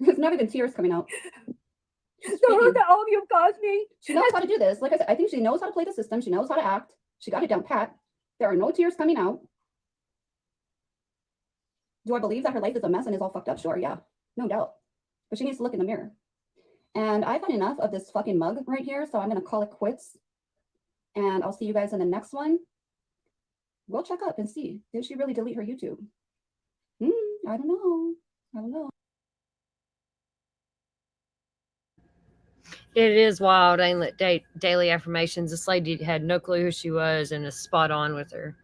There's not even tears coming out. The hurt that all of you have caused me. She knows how to do this. Like I said, I think she knows how to play the system. She knows how to act. She got it down pat. There are no tears coming out. Do I believe that her life is a mess and is all fucked up? Sure, yeah, no doubt. But she needs to look in the mirror. And I've had enough of this fucking mug right here, so I'm going to call it quits. And I'll see you guys in the next one. We'll check up and see. Did she really delete her YouTube? I don't know. I don't know. It is wild, ain't it? Daily affirmations. This lady had no clue who she was and is spot on with her.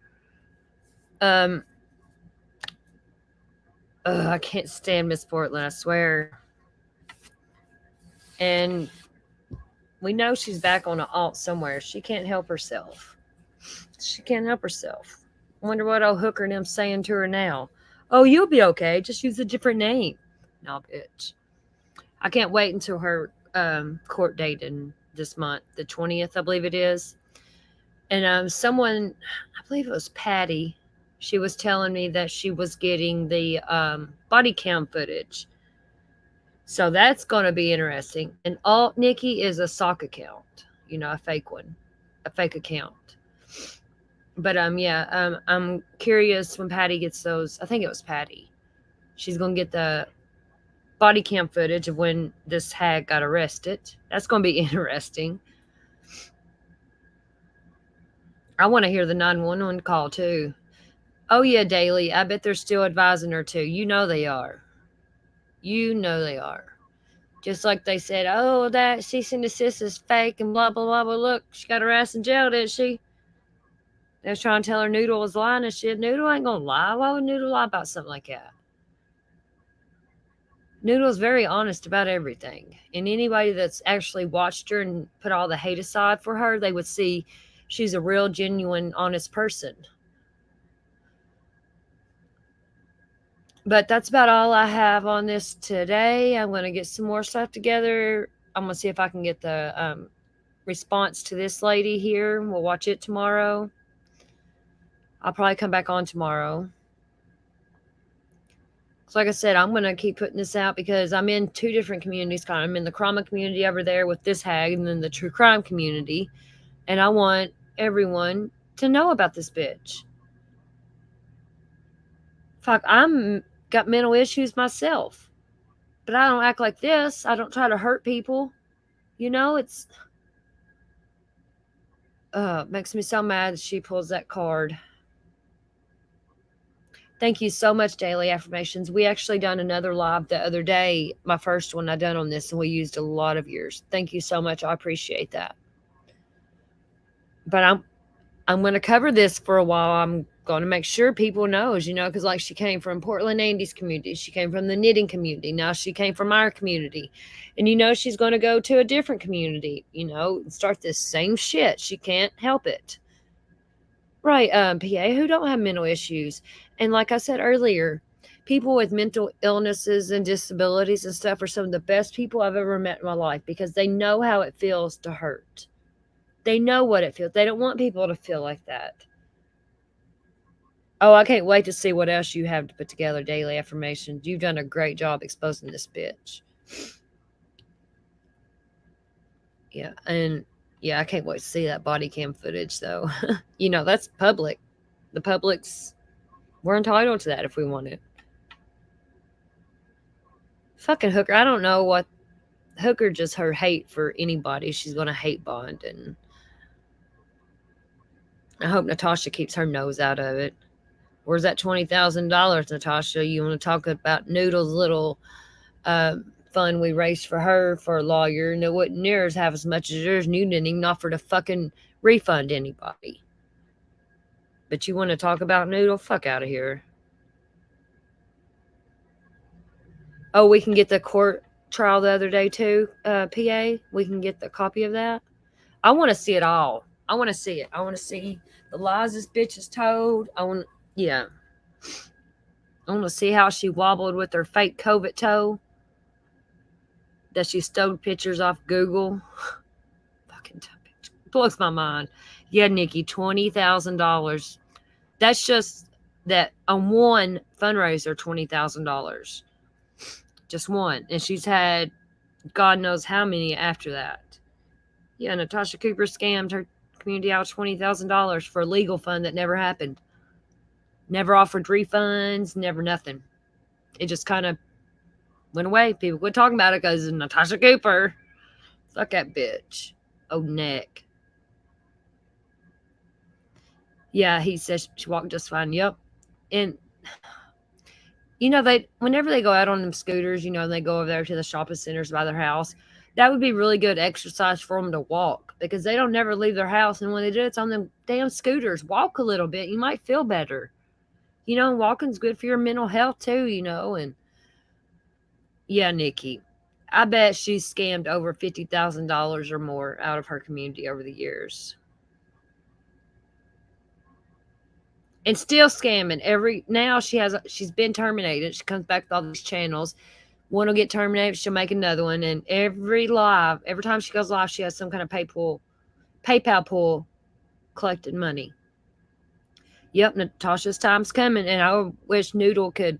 I can't stand Miss Portland, I swear. And we know she's back on an alt somewhere. She can't help herself. She can't help herself. I wonder what old Hooker and them saying to her now. Oh, you'll be okay. Just use a different name. No, bitch. I can't wait until her court date in this month, the 20th, I believe it is. And someone, I believe it was Patty, she was telling me that she was getting the body cam footage. So that's going to be interesting. And Alt Nikki is a sock account, you know, a fake one, a fake account. But I'm curious when Patty gets those. I think it was Patty. She's going to get the body cam footage of when this hag got arrested. That's going to be interesting. I want to hear the 911 call too. Oh yeah, Daily. I bet they're still advising her too. You know they are. You know they are. Just like they said, oh, that cease and desist is fake and blah, blah, blah, blah. Look, she got her ass in jail, didn't she? They was trying to tell her Noodle was lying and shit. Noodle ain't gonna lie. Why would Noodle lie about something like that? Noodle's very honest about everything. And anybody that's actually watched her and put all the hate aside for her, they would see she's a real, genuine, honest person. But that's about all I have on this today. I'm going to get some more stuff together. I'm going to see if I can get the response to this lady here. We'll watch it tomorrow. I'll probably come back on tomorrow. So like I said, I'm going to keep putting this out because I'm in two different communities. I'm in the trauma community over there with this hag and then the true crime community. And I want everyone to know about this bitch. Fuck, I'm got mental issues myself. But I don't act like this. I don't try to hurt people. You know, it's makes me so mad that she pulls that card. Thank you so much, Daily Affirmations. We actually done another live the other day, my first one I done on this, and we used a lot of yours. Thank you so much. I appreciate that. But I'm going to cover this for a while. I'm going to make sure people knows, you know, because like she came from Portland Andy's community. She came from the knitting community. Now she came from our community. And, you know, she's going to go to a different community, you know, and start this same shit. She can't help it. Right, PA, who don't have mental issues. And like I said earlier, people with mental illnesses and disabilities and stuff are some of the best people I've ever met in my life because they know how it feels to hurt. They know what it feels. They don't want people to feel like that. Oh, I can't wait to see what else you have to put together, Daily Affirmations. You've done a great job exposing this bitch. Yeah, and yeah, I can't wait to see that body cam footage, though. You know, that's public. The public's, we're entitled to that if we want it. Fucking Hooker. I don't know what, Hooker just her hate for anybody. She's going to hate bond, and I hope Natasha keeps her nose out of it. Where's that $20,000, Natasha? You want to talk about Noodle's little fund we raised for her for a lawyer, and it wouldn't near as have as much as yours, and you didn't even offer to fucking refund anybody. But you want to talk about Noodle? Fuck out of here. Oh, we can get the court trial the other day too, PA. We can get the copy of that. I want to see it all. I want to see it. I want to see the lies this bitch has told. I want to see how she wobbled with her fake COVID toe. That she stole pictures off Google. Fucking blows my mind. Yeah, Nikki, $20,000. That's just that on one fundraiser, $20,000. Just one. And she's had God knows how many after that. Yeah, Natasha Cooper scammed her community out $20,000 for a legal fund that never happened. Never offered refunds, never nothing. It just kind of went away. People quit talking about it because Natasha Cooper. Fuck that bitch. Oh, neck. Yeah, he says she walked just fine. Yep. And, you know, whenever they go out on them scooters, you know, they go over there to the shopping centers by their house, that would be really good exercise for them to walk because they don't never leave their house. And when they do, it's on them damn scooters. Walk a little bit. You might feel better. You know, walking's good for your mental health too, you know. And yeah, Nikki, I bet she's scammed over $50,000 or more out of her community over the years. And still scamming. Now she's been terminated. She comes back with all these channels. One will get terminated, she'll make another one. And every time she goes live, she has some kind of PayPal pool collecting money. Yep, Natasha's time's coming, and I wish Noodle could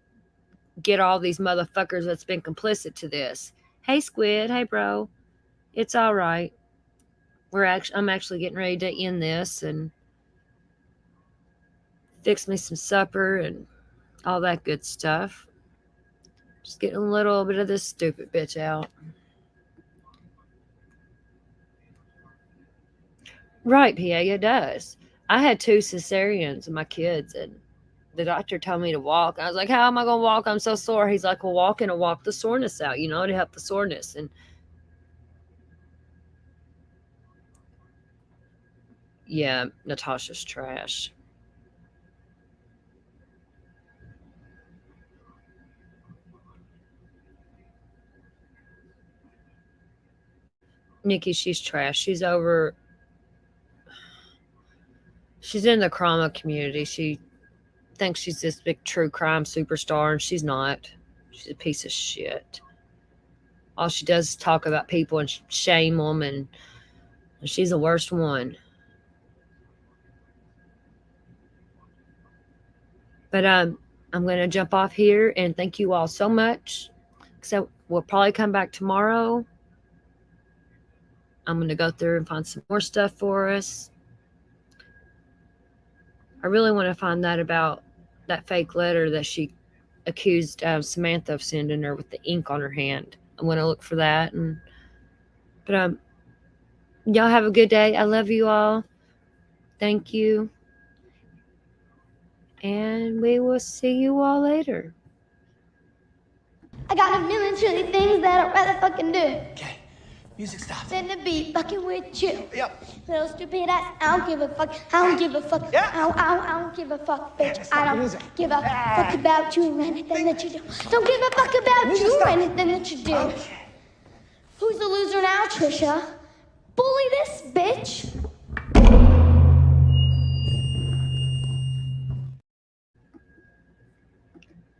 get all these motherfuckers that's been complicit to this. Hey, Squid. Hey, bro. It's all right. I'm actually getting ready to end this and fix me some supper and all that good stuff. Just getting a little bit of this stupid bitch out. Right, PA, it does. I had 2 cesareans of my kids, and the doctor told me to walk. I was like, how am I going to walk? I'm so sore. He's like, well, walk and walk the soreness out, to help the soreness. And yeah, Natasha's trash. Nikki, she's trash. She's in the trauma community. She thinks she's this big true crime superstar, and she's not. She's a piece of shit. All she does is talk about people and shame them, and she's the worst one. But I'm going to jump off here, and thank you all so much. So we'll probably come back tomorrow. I'm going to go through and find some more stuff for us. I really want to find that about that fake letter that she accused Samantha of sending her with the ink on her hand. I'm going to look for that. But y'all have a good day. I love you all. Thank you. And we will see you all later. I got a million trillion things that I'd rather fucking do. Okay, music stops. Than to be fucking with you. Yep. Little stupid ass. I don't give a fuck. I don't give a fuck. Yeah. I don't give a fuck, bitch. Yeah, stop I the don't music. give a fuck about you or anything that you do. Don't give a fuck about Music you or stop. anything that you do. Okay. Who's the loser now, Trisha? Bully this bitch.